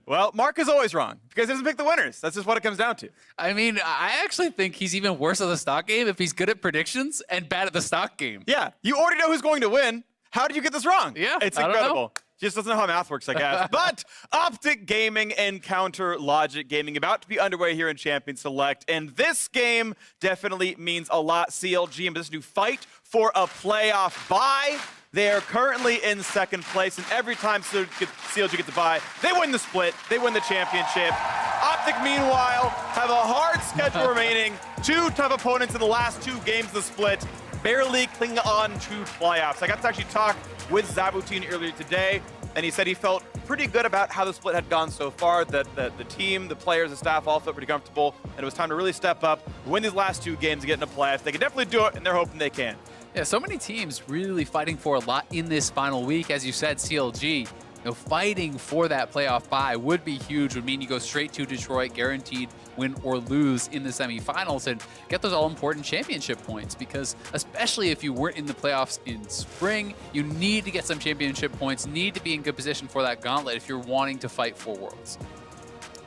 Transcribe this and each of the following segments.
Well, Mark is always wrong because he doesn't pick the winners. That's just what it comes down to. I mean, I actually think he's even worse at the stock game if he's good at predictions and bad at the stock game. Yeah, you already know who's going to win. How did you get this wrong? Yeah, it's I don't incredible. know. He just doesn't know how math works, I guess. But OpTic Gaming and Counter Logic Gaming about to be underway here in Champion Select. And this game definitely means a lot. CLG in position to fight for a playoff bye. They are currently in second place, and every time CLG gets a bye, they win the split, they win the championship. OpTic, meanwhile, have a hard schedule remaining. 2 tough opponents in the last 2 games of the split, barely clinging on to playoffs. I got to actually talk with Zabutin earlier today, and he said he felt pretty good about how the split had gone so far, that the team, the players, the staff all felt pretty comfortable, and it was time to really step up, win these last 2 games, and get into playoffs. They can definitely do it, and they're hoping they can. Yeah, so many teams really fighting for a lot in this final week. As you said, CLG, fighting for that playoff bye would be huge, would mean you go straight to Detroit, guaranteed win or lose in the semifinals and get those all-important championship points, because especially if you weren't in the playoffs in spring, you need to get some championship points, need to be in good position for that gauntlet if you're wanting to fight for Worlds.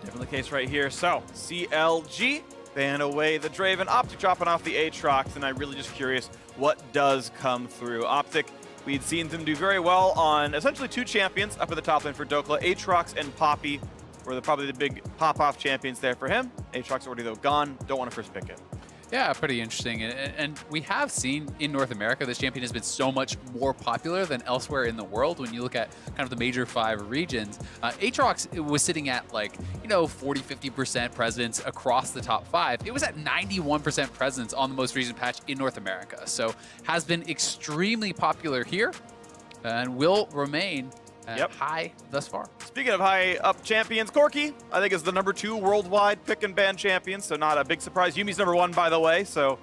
Definitely the case right here. So, CLG ban away the Draven, OpTic dropping off the Aatrox, and I'm really just curious what does come through. OpTic, we'd seen them do very well on essentially 2 champions up at the top lane for Dokla. Aatrox and Poppy were probably the big pop-off champions there for him. Aatrox already, though, gone. Don't want to first pick it. Yeah, pretty interesting. And we have seen in North America, this champion has been so much more popular than elsewhere in the world. When you look at kind of the major 5 regions, Aatrox was sitting at 40–50% presence across the top 5. It was at 91% presence on the most recent patch in North America. So has been extremely popular here and will remain high thus far. Speaking of high up champions, Corki, I think, is the #2 worldwide pick and ban champion, so not a big surprise. Yumi's #1, by the way, so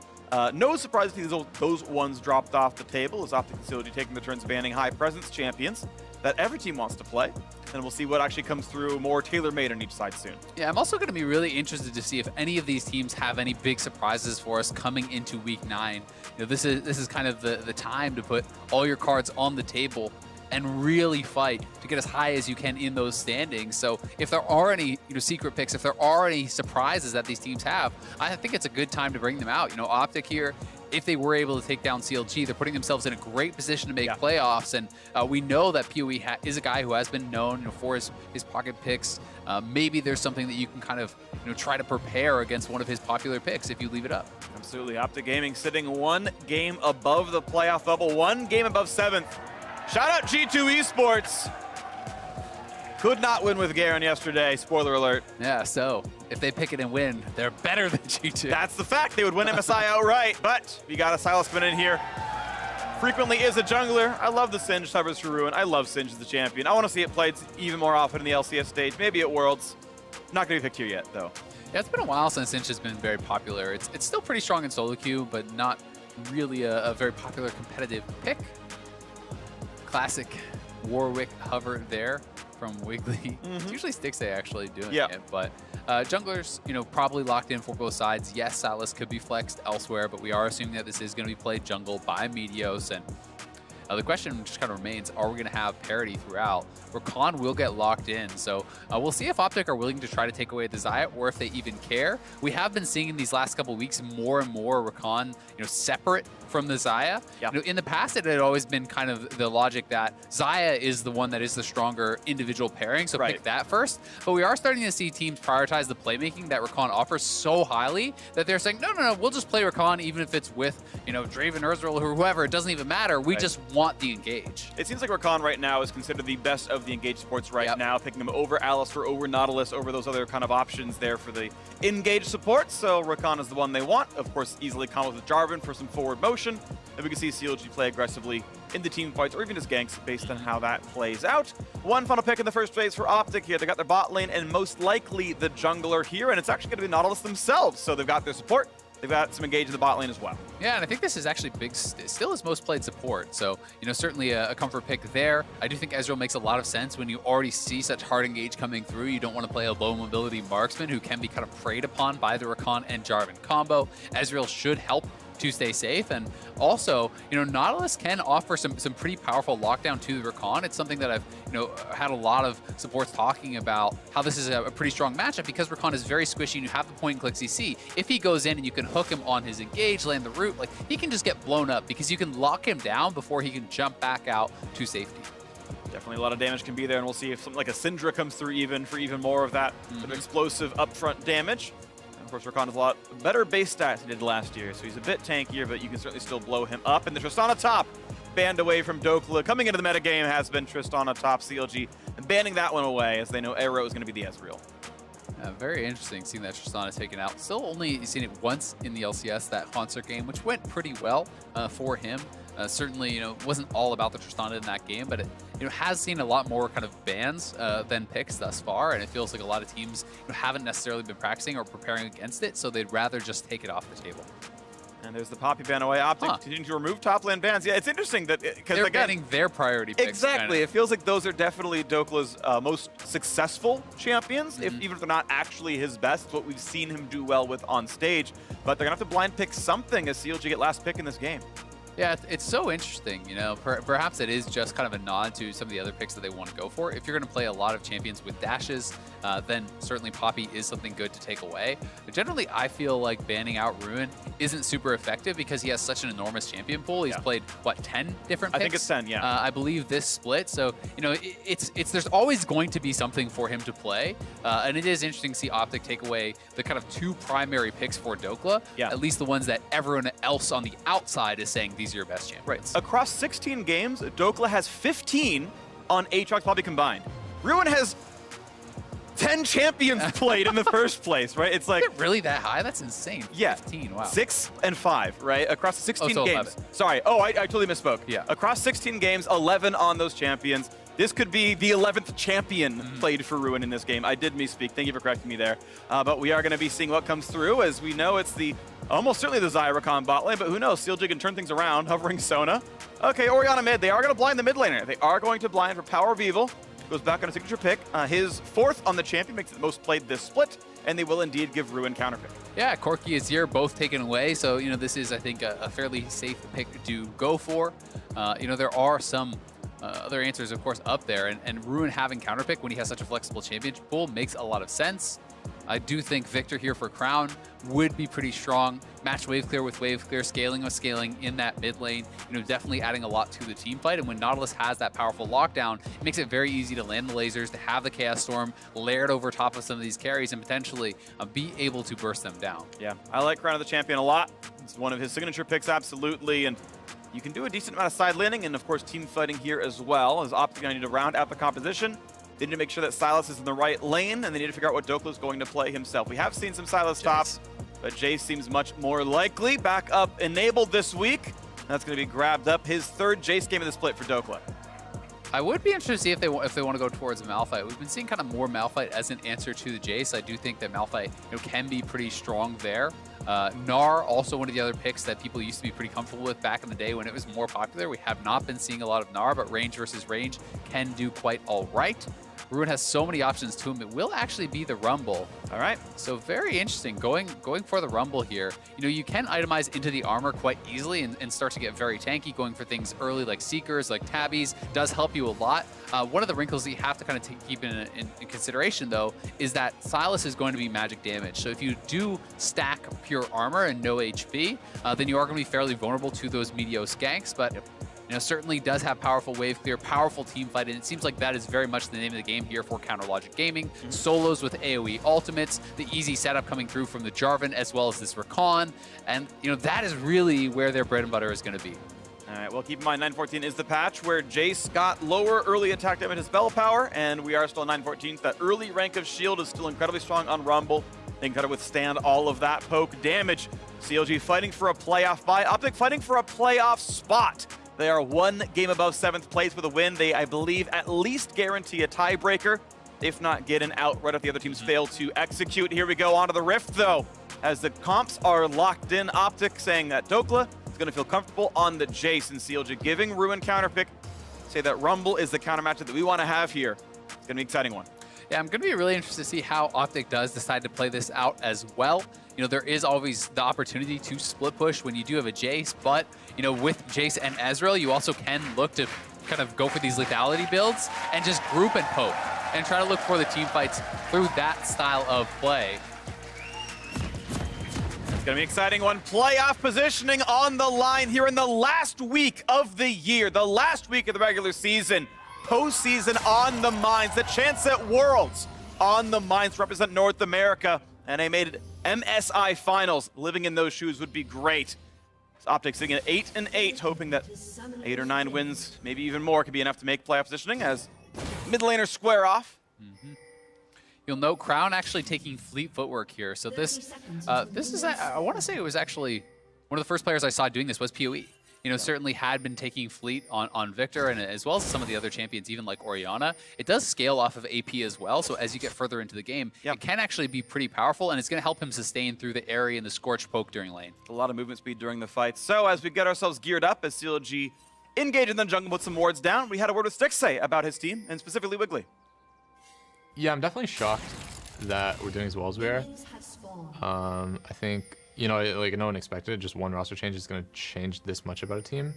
no surprise to see those ones dropped off the table, as OpTic Facility taking the turns banning high presence champions that every team wants to play. And we'll see what actually comes through more tailor-made on each side soon. Yeah, I'm also going to be really interested to see if any of these teams have any big surprises for us coming into Week 9. This is kind of the time to put all your cards on the table and really fight to get as high as you can in those standings. So if there are any secret picks, if there are any surprises that these teams have, I think it's a good time to bring them out. OpTic here, if they were able to take down CLG, they're putting themselves in a great position to make playoffs. And we know that PoE is a guy who has been known for his pocket picks. Maybe there's something that you can kind of try to prepare against one of his popular picks if you leave it up. Absolutely. OpTic Gaming sitting 1 game above the playoff bubble, 1 game above 7th. Shout out G2 Esports. Could not win with Garen yesterday, spoiler alert. Yeah, so if they pick it and win, they're better than G2. That's the fact. They would win MSI outright, but we got a Silas coming in here. Frequently is a jungler. I love the Singed covers for Ruin. I love Singed as the champion. I want to see it played even more often in the LCS stage, maybe at Worlds. Not going to be picked here yet, though. Yeah, it's been a while since Singed has been very popular. It's still pretty strong in solo queue, but not really a very popular competitive pick. Classic Warwick hover there from Wiggly. It's usually Stixxay actually doing it, but junglers, probably locked in for both sides. Yes, Silas could be flexed elsewhere, but we are assuming that this is going to be played jungle by Meteos, and the question just kind of remains, are we going to have parity throughout? Rakan will get locked in, so we'll see if OpTic are willing to try to take away the Xayah or if they even care. We have been seeing in these last couple of weeks more and more Rakan, separate from the Xayah. In the past, it had always been kind of the logic that Xayah is the one that is the stronger individual pairing, so pick that first. But we are starting to see teams prioritize the playmaking that Rakan offers so highly that they're saying, no, we'll just play Rakan even if it's with, Draven, Urzel, or whoever. It doesn't even matter. We just want the engage. It seems like Rakan right now is considered the best of the engage supports right now, picking him over Alistar, over Nautilus, over those other kind of options there for the engage support. So Rakan is the one they want. Of course, easily combos with Jarvan for some forward motion. And we can see CLG play aggressively in the team fights or even just ganks based on how that plays out. One final pick in the first phase for OpTic here. They got their bot lane and most likely the jungler here, and it's actually going to be Nautilus themselves. So they've got their support. They've got some engage in the bot lane as well. Yeah, and I think this is actually big, still his most played support. So, certainly a comfort pick there. I do think Ezreal makes a lot of sense when you already see such hard engage coming through. You don't want to play a low mobility marksman who can be kind of preyed upon by the Rakan and Jarvan combo. Ezreal should help to stay safe. And also, Nautilus can offer some pretty powerful lockdown to the Rakan. It's something that I've, had a lot of supports talking about how this is a pretty strong matchup because Rakan is very squishy and you have the point and click CC. If he goes in and you can hook him on his engage, land the root, like he can just get blown up because you can lock him down before he can jump back out to safety. Definitely a lot of damage can be there, and we'll see if something like a Syndra comes through for even more of that sort of explosive upfront damage. And of course, Rakan has a lot better base stats than he did last year, so he's a bit tankier, but you can certainly still blow him up. And the Tristana top banned away from Dokla. Coming into the metagame has been Tristana top CLG, and banning that one away as they know Arrow is going to be the Ezreal. Very interesting seeing that Tristana taken out. Still only seen it once in the LCS, that concert game, which went pretty well for him. Certainly, wasn't all about the Tristana in that game, but it has seen a lot more kind of bans than picks thus far, and it feels like a lot of teams haven't necessarily been practicing or preparing against it, so they'd rather just take it off the table. And there's the Poppy ban away. OpTic continuing to remove top lane bans. Yeah, it's interesting that because they're banning their priority picks. Exactly. Kinda. It feels like those are definitely Dokla's most successful champions, even if they're not actually his best. It's what we've seen him do well with on stage. But they're going to have to blind pick something as CLG get last pick in this game. Yeah, it's so interesting, Perhaps it is just kind of a nod to some of the other picks that they want to go for. If you're going to play a lot of champions with dashes, then certainly Poppy is something good to take away. But generally, I feel like banning out Ruin isn't super effective because he has such an enormous champion pool. He's played, what, 10 different picks? I think it's 10, yeah. I believe this split. So, there's always going to be something for him to play. And it is interesting to see OpTic take away the kind of two primary picks for Dokla, at least the ones that everyone else on the outside is saying these are your best champions. Right. Across 16 games, Dokla has 15 on Aatrox Poppy combined. Ruin has 10 champions played in the first place, right? It's like... Is it really that high? That's insane. Yeah. 15, wow. 6 and 5, right? Across 16 so games. 11. Sorry. Oh, I totally misspoke. Yeah. Across 16 games, 11 on those champions. This could be the 11th champion played for Ruin in this game. I did misspeak. Thank you for correcting me there. But we are going to be seeing what comes through. As we know, it's the almost certainly the Zyrakan bot lane, but who knows? CLG can turn things around, hovering Sona. Okay, Orianna mid. They are going to blind the mid laner. They are going to blind for Power of Evil. Goes back on a signature pick. His 4th on the champion, makes it the most played this split, and they will indeed give Ruin counterpick. Yeah, Corki is here, both taken away, so this is, I think, a fairly safe pick to go for. There are some other answers, of course, up there, and Ruin having counterpick when he has such a flexible champion pool makes a lot of sense. I do think Victor here for Crown would be pretty strong. Match wave clear with wave clear, scaling with scaling in that mid lane, definitely adding a lot to the team fight. And when Nautilus has that powerful lockdown, it makes it very easy to land the lasers, to have the Chaos Storm layered over top of some of these carries and potentially be able to burst them down. Yeah, I like Crown of the Champion a lot. It's one of his signature picks, absolutely. And you can do a decent amount of side landing and, of course, team fighting here as well, as OpTic going to need to round out the composition. They need to make sure that Sylas is in the right lane, and they need to figure out what Dokla is going to play himself. We have seen some Sylas tops, but Jace seems much more likely. Back up enabled this week. That's going to be grabbed up. His 3rd Jace game of the split for Dokla. I would be interested to see if they want to go towards Malphite. We've been seeing kind of more Malphite as an answer to the Jace. I do think that Malphite can be pretty strong there. Gnar, also one of the other picks that people used to be pretty comfortable with back in the day when it was more popular. We have not been seeing a lot of Gnar, but range versus range can do quite all right. Ruin has so many options to him. It will actually be the Rumble. All right. So very interesting. Going for the Rumble here. You can itemize into the armor quite easily and start to get very tanky. Going for things early like Seekers, like Tabbies, does help you a lot. One of the wrinkles that you have to kind of keep in consideration, though, is that Sylas is going to be magic damage. So if you do stack pure armor and no HP, then you are going to be fairly vulnerable to those Meteos ganks. But certainly does have powerful wave clear, powerful team fight, and it seems like that is very much the name of the game here for Counter Logic Gaming. Solos with AoE ultimates, the easy setup coming through from the Jarvan, as well as this Rakan, and that is really where their bread and butter is going to be. All right, well, keep in mind 914 is the patch where Jace got lower early attack damage and spell power, and we are still 914. That early rank of shield is still incredibly strong on Rumble. They can kind of withstand all of that poke damage. CLG fighting for a playoff bye. OpTic fighting for a playoff spot. They are 1 game above 7th place with a win. They, I believe, at least guarantee a tiebreaker, if not get an out right if the other teams fail to execute. Here we go onto the Rift, though, as the comps are locked in. OpTic saying that Dokla is going to feel comfortable on the Jace, and CLG giving Ruin counterpick. Say that Rumble is the counter matchup that we want to have here. It's going to be an exciting one. Yeah, I'm going to be really interested to see how OpTic does decide to play this out as well. You know, there is always the opportunity to split push when you do have a Jace, but, you know, with Jace and Ezreal, you also can look to kind of go for these lethality builds and just group and poke and try to look for the team fights through that style of play. It's going to be an exciting one. Playoff positioning on the line here in the last week of the year, the last week of the regular season. Postseason on the minds. The chance at Worlds on the minds to represent North America. And they made it MSI Finals. Living in those shoes would be great. OpTic sitting at 8-8, hoping that 8 or 9 wins, maybe even more, could be enough to make playoff positioning as mid laners square off. You'll note Crown actually taking fleet footwork here. So this is, I want to say it was actually one of the first players I saw doing this was PoE. You know, certainly had been taking fleet on Victor and as well as some of the other champions, even like Orianna. It does scale off of AP as well, so as you get further into the game, it can actually be pretty powerful, and it's going to help him sustain through the area and the Scorch poke during lane. A lot of movement speed during the fight. So as we get ourselves geared up, as CLG engage in the jungle with some wards down, we had a word with Stixxay about his team, and specifically Wiggly. Yeah, I'm definitely shocked that we're doing as well as we are. I think, you know, like no one expected just one roster change is going to change this much about a team.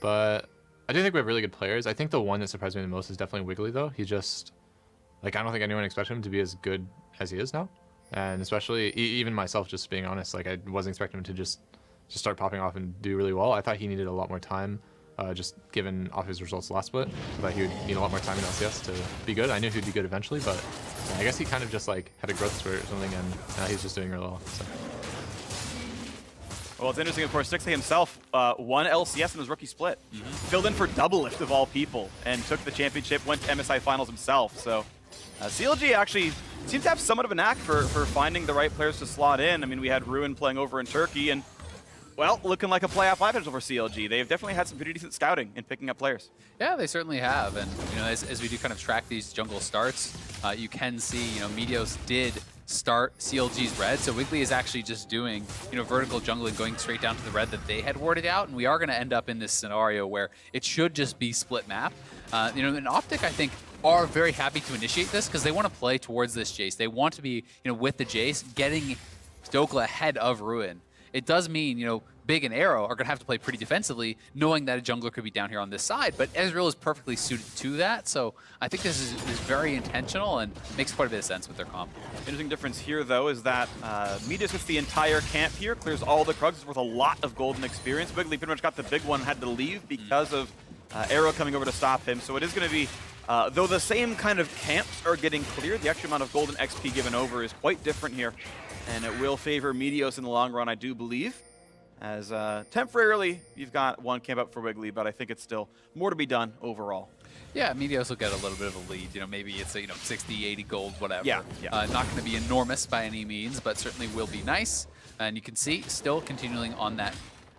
But I do think we have really good players. I think the one that surprised me the most is definitely Wiggly, though. He's just, like, I don't think anyone expected him to be as good as he is now. And especially, even myself, just being honest, like, I wasn't expecting him to just start popping off and do really well. I thought he needed a lot more time, just given off his results last split. I thought he would need a lot more time in LCS to be good. I knew he'd be good eventually, but I guess he kind of just, like, had a growth spurt or something, and now he's just doing really well. So. Well, it's interesting, of course, Stixxay himself won LCS in his rookie split. Filled in for Doublelift of all people and took the championship, went to MSI Finals himself. So CLG actually seems to have somewhat of a knack for finding the right players to slot in. I mean, we had Ruin playing over in Turkey and, well, looking like a playoff live potential for CLG. They've definitely had some pretty decent scouting in picking up players. Yeah, they certainly have. And, you know, as we do kind of track these jungle starts, you can see, you know, Meteos did start CLG's red, so Wiggly is actually just doing, you know, vertical jungling, going straight down to the red that they had warded out, and we are going to end up in this scenario where it should just be split map. You know, and OpTic, I think, are very happy to initiate this because they want to play towards this Jace. They want to be, you know, with the Jace, getting Stokela ahead of Ruin. It does mean, you know, Big and Arrow are going to have to play pretty defensively, knowing that a jungler could be down here on this side, but Ezreal is perfectly suited to that, so I think this is very intentional and makes quite a bit of sense with their comp. Interesting difference here, though, is that Meteos with the entire camp here, clears all the Krugs, worth a lot of golden experience. Wiggly pretty much got the big one, had to leave because of Arrow coming over to stop him, so it is going to be, though the same kind of camps are getting cleared, the extra amount of golden XP given over is quite different here, and it will favor Meteos in the long run, I do believe. As temporarily, you've got one camp up for Wiggly, but I think it's still more to be done overall. Yeah, Meteos will get a little bit of a lead. You know, maybe it's a, 60, 80 gold, whatever. Yeah. Not going to be enormous by any means, but certainly will be nice. And you can see, still continuing on that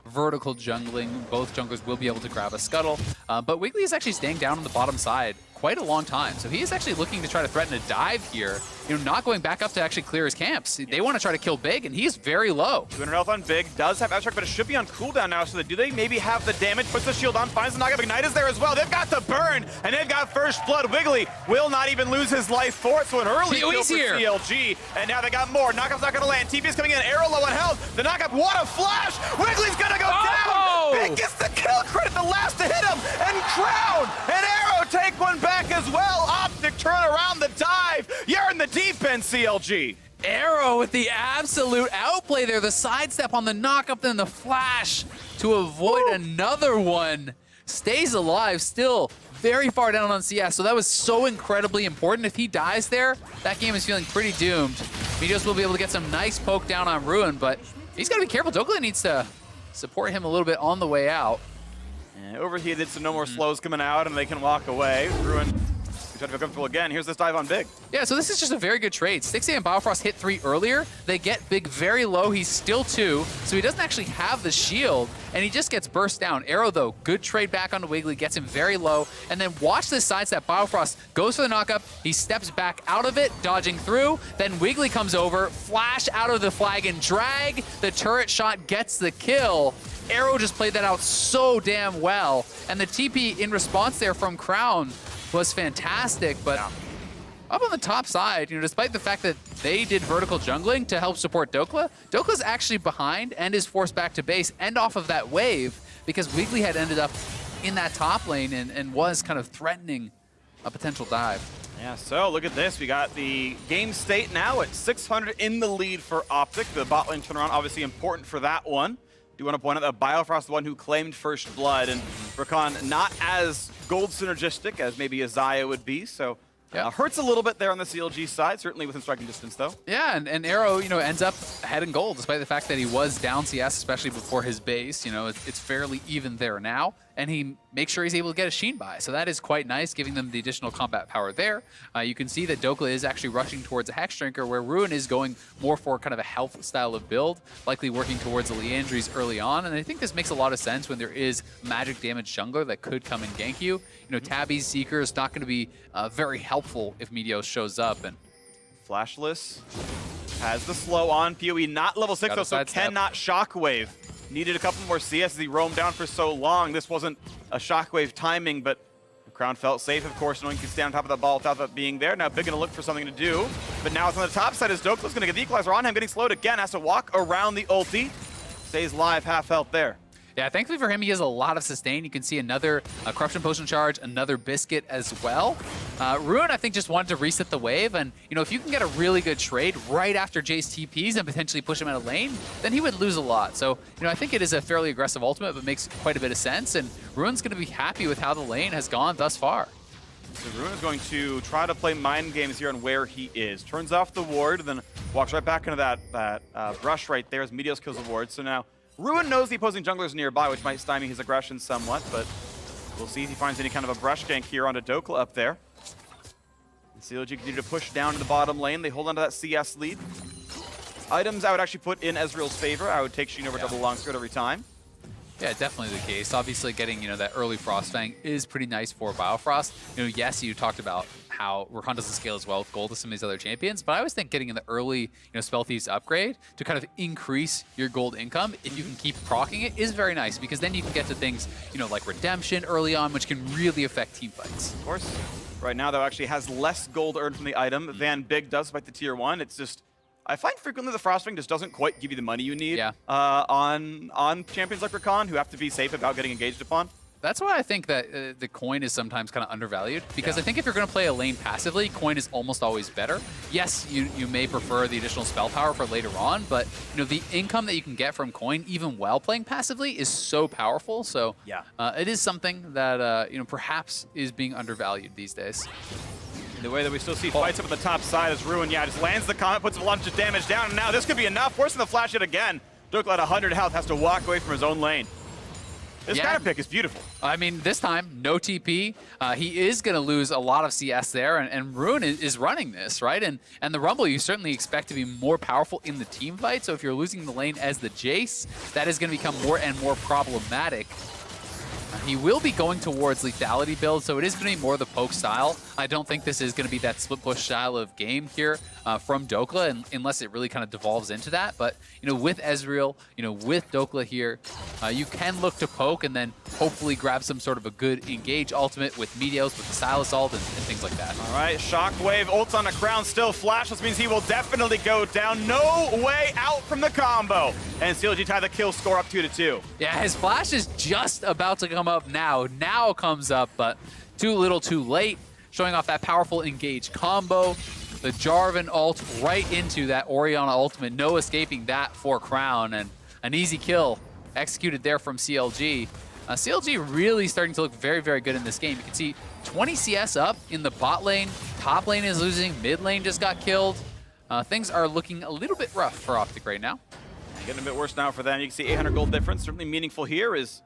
vertical jungling. Both junglers will be able to grab a scuttle, but Wiggly is actually staying down on the bottom side quite a long time. So he is actually looking to try to threaten a dive here, you know, not going back up to actually clear his camps. They want to try to kill Big, and he's very low. 200 health on Big, does have abstract, but it should be on cooldown now, so do they maybe have the damage? Puts the shield on, finds the knockup. Ignite is there as well. They've got the burn, and they've got first blood. Wiggly will not even lose his life for it, so an early kill for CLG, and now they got more. Knockup's not going to land. TP is coming in, Arrow low on health. The knockup, what a flash! Wiggly's going to go down! Big gets the kill credit, the last to hit him, and Crown and Arrow take one back as well. OpTic turn around the dive. You're in the deep end, CLG. Arrow with the absolute outplay there. The sidestep on the knockup, then the flash to avoid another one. Stays alive, still very far down on CS. So that was so incredibly important. If he dies there, that game is feeling pretty doomed. Meteos will be able to get some nice poke down on Ruin, but he's got to be careful. Dokla needs to support him a little bit on the way out. And overheated, so no more slows coming out, and they can walk away. Ruin try to feel comfortable again. Here's this dive on Big. Yeah, so this is just a very good trade. Stixxay and Biofrost hit 3 earlier. They get Big very low. He's still 2, so he doesn't actually have the shield, and he just gets burst down. Arrow, though, good trade back onto Wiggly, gets him very low, and then watch this sidestep. Biofrost goes for the knockup. He steps back out of it, dodging through. Then Wiggly comes over, flash out of the flag and drag. The turret shot gets the kill. Arrow just played that out so damn well, and the TP in response there from Crown was fantastic, but Up on the top side, despite the fact that they did vertical jungling to help support Dokla, Dokla's actually behind and is forced back to base and off of that wave because Wiggly had ended up in that top lane and was kind of threatening a potential dive. Yeah, so look at this. We got the game state now at 600 in the lead for OpTic. The bot lane turnaround obviously important for that one. Do want to point out that Biofrost, the one who claimed first blood, and Rakan not as gold synergistic as maybe a Xayah would be, so hurts a little bit there on the CLG side, certainly within striking distance though. Yeah, and Arrow, ends up ahead in gold, despite the fact that he was down CS, especially before his base. It's fairly even there now, and he makes sure he's able to get a Sheen buy. So that is quite nice, giving them the additional combat power there. You can see that Dokla is actually rushing towards a Hex Drinker, where Ruin is going more for kind of a health style of build, likely working towards the Liandry's early on. And I think this makes a lot of sense when there is magic damage jungler that could come and gank you. Tabby's Seeker is not going to be very helpful if Meteos shows up. And Flashless has the slow on. PoE not level 6 though, so cannot Shockwave. Needed a couple more CS as he roamed down for so long. This wasn't a Shockwave timing, but the Crown felt safe, of course, knowing he could stay on top of that ball without that being there. Now Big gonna look for something to do, but now it's on the top side as Dokla's gonna get the equalizer on him, getting slowed again, has to walk around the ulti. Stays live, half health there. Yeah, thankfully for him, he has a lot of sustain. You can see another Corruption Potion charge, another Biscuit as well. Ruin, I think, just wanted to reset the wave, and if you can get a really good trade right after Jace TPs and potentially push him out of lane, then he would lose a lot. So, I think it is a fairly aggressive ultimate, but makes quite a bit of sense, and Ruin's going to be happy with how the lane has gone thus far. So Ruin is going to try to play mind games here on where he is. Turns off the ward, then walks right back into that brush right there as Meteos kills the ward. So now Ruin knows the opposing jungler is nearby, which might stymie his aggression somewhat, but we'll see if he finds any kind of a brush gank here onto Dokla up there. And CLG continue to push down to the bottom lane. They hold onto that CS lead. Items I would actually put in Ezreal's favor. I would take Sheen over double long skirt every time. Yeah, definitely the case. Obviously, getting that early Frostfang is pretty nice for Biofrost. Yes, you talked about how Rakan doesn't scale as well with gold as some of these other champions, but I always think getting in the early Spell Thieves upgrade to kind of increase your gold income, if you can keep proccing it, is very nice, because then you can get to things like Redemption early on, which can really affect team fights. Of course. Right now, though, actually has less gold earned from the item than Big does by the tier 1. It's just, I find frequently the Frostfang just doesn't quite give you the money you need on champions like Rakan, who have to be safe about getting engaged upon. That's why I think that the coin is sometimes kind of undervalued, because I think if you're going to play a lane passively, coin is almost always better. Yes, you may prefer the additional spell power for later on, but the income that you can get from coin, even while playing passively, is so powerful. So it is something that perhaps is being undervalued these days. The way that we still see fights up at the top side is Ruin, just lands the comet, puts a bunch of damage down, and now this could be enough, forcing the flash hit again. Dokla at 100 health has to walk away from his own lane. This kind of pick is beautiful. I mean, this time, no TP. He is going to lose a lot of CS there, and Ruin is running this, right? And the Rumble, you certainly expect to be more powerful in the team fight, so if you're losing the lane as the Jace, that is going to become more and more problematic. He will be going towards lethality build, so it is going to be more the poke style. I don't think this is going to be that split push style of game here from Dokla, unless it really kind of devolves into that. But with Ezreal, with Dokla here, you can look to poke and then hopefully grab some sort of a good engage ultimate with Meteos, with the Silas ult and things like that. All right, Shockwave ults on a Crown, still flashless, means he will definitely go down. No way out from the combo. And CLG tie the kill score up 2-2. Yeah, his flash is just about to come up now. Now comes up, but too little too late. Showing off that powerful engage combo. The Jarvan ult right into that Orianna ultimate. No escaping that for Crown, and an easy kill executed there from CLG. CLG really starting to look very, very good in this game. You can see 20 CS up in the bot lane. Top lane is losing. Mid lane just got killed. Things are looking a little bit rough for OpTic right now. Getting a bit worse now for them. You can see 800 gold difference. Certainly meaningful here is...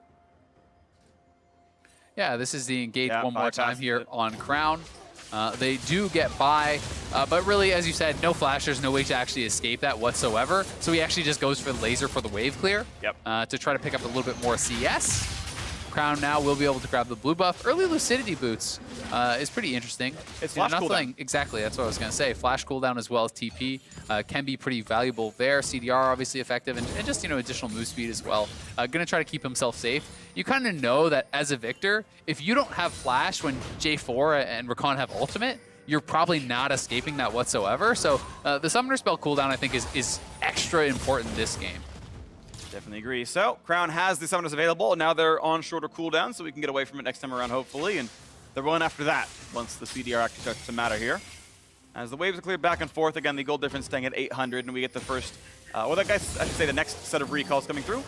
Yeah, this is the engage one more time here on Crown. They do get by, but really, as you said, no flash. There's no way to actually escape that whatsoever. So he actually just goes for the laser for the wave clear to try to pick up a little bit more CS. Crown now will be able to grab the blue buff. Early Lucidity boots is pretty interesting. It's flash cooldown. Exactly, that's what I was going to say. Flash cooldown as well as TP can be pretty valuable there. CDR obviously effective, and just additional move speed as well. Going to try to keep himself safe. You kind of know that as a Victor, if you don't have flash when J4 and Rakan have ultimate, you're probably not escaping that whatsoever. So the Summoner spell cooldown, I think, is extra important this game. Definitely agree. So Crown has the summoners available, and now they're on shorter cooldown, so we can get away from it next time around, hopefully. And they're rolling after that once the CDR actually starts to matter here. As the waves are cleared back and forth, again, the gold difference staying at 800, and we get the first, well, I should say the next set of recalls coming through.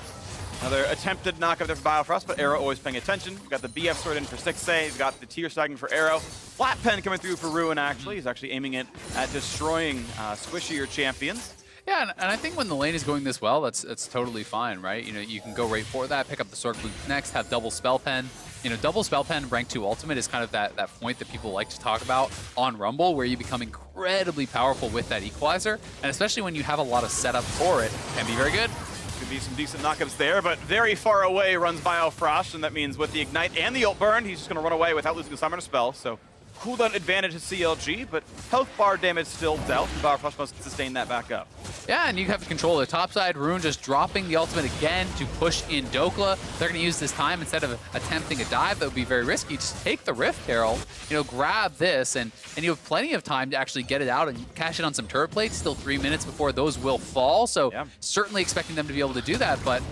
Another attempted knockup there for Biofrost, but Arrow always paying attention. We've got the BF sword in for 6A. We've got the tier stacking for Arrow. Flat Pen coming through for Ruin, actually. He's actually aiming it at destroying squishier champions. Yeah, and I think when the lane is going this well, that's totally fine, right? You know, you can go right for that, pick up the Sword Flute next, have double Spell Pen. You know, double Spell Pen rank 2 ultimate is kind of that point that people like to talk about on Rumble, where you become incredibly powerful with that equalizer, and especially when you have a lot of setup for it, can be very good. Could be some decent knockups there, but very far away runs Biofrost, and that means with the Ignite and the ult burn, he's just going to run away without losing the Summoner spell. So cooldown advantage to CLG, but health bar damage still dealt. Biofrost must sustain that back up. Yeah, and you have control of the top side. Rune just dropping the ultimate again to push in Dokla. They're going to use this time instead of attempting a dive. That would be very risky. Just take the Rift Herald, you know, grab this, and you have plenty of time to actually get it out and cash it on some turret plates. Still 3 minutes before those will fall, so yeah, certainly expecting them to be able to do that, but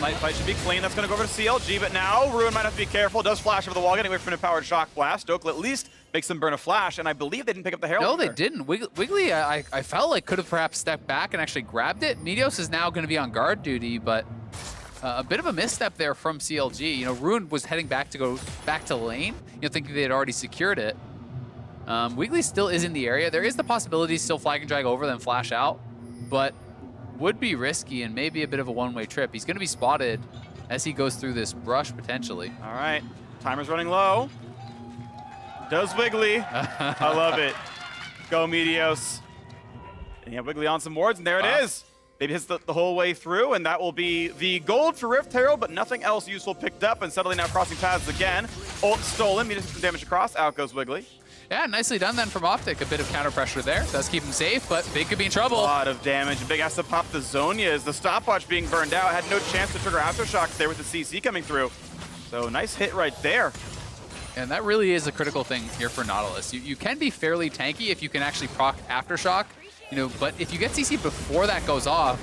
Fight should be clean. That's going to go over to CLG, but now Ruin might have to be careful. Does flash over the wall, getting away from an empowered Shock Blast. Dokla at least makes them burn a flash, and I believe they didn't pick up the Herald. No, they didn't. Wiggly, I felt like could have perhaps stepped back and actually grabbed it. Meteos is now going to be on guard duty, but a bit of a misstep there from CLG. You know, Ruin was heading back to go back to lane, you know, thinking they had already secured it. Wiggly still is in the area. There is the possibility still flag and drag over, then flash out, but would be risky and maybe a bit of a one-way trip. He's going to be spotted as he goes through this brush, potentially. All right. Timer's running low. Does Wiggly. I love it. Go, Meteos. And you have Wiggly on some wards, and there it is. Maybe hits the whole way through, and that will be the gold for Rift Herald, but nothing else useful picked up, and suddenly now crossing paths again. Ult stolen. Meteos gets some damage across. Out goes Wiggly. Yeah, nicely done then from OpTic. A bit of counter pressure there. Does keep him safe, but Big could be in trouble. A lot of damage. Big has to pop the Zonia as the stopwatch being burned out. Had no chance to trigger Aftershocks there with the CC coming through. So nice hit right there. And that really is a critical thing here for Nautilus. You can be fairly tanky if you can actually proc Aftershock, you know, but if you get CC before that goes off,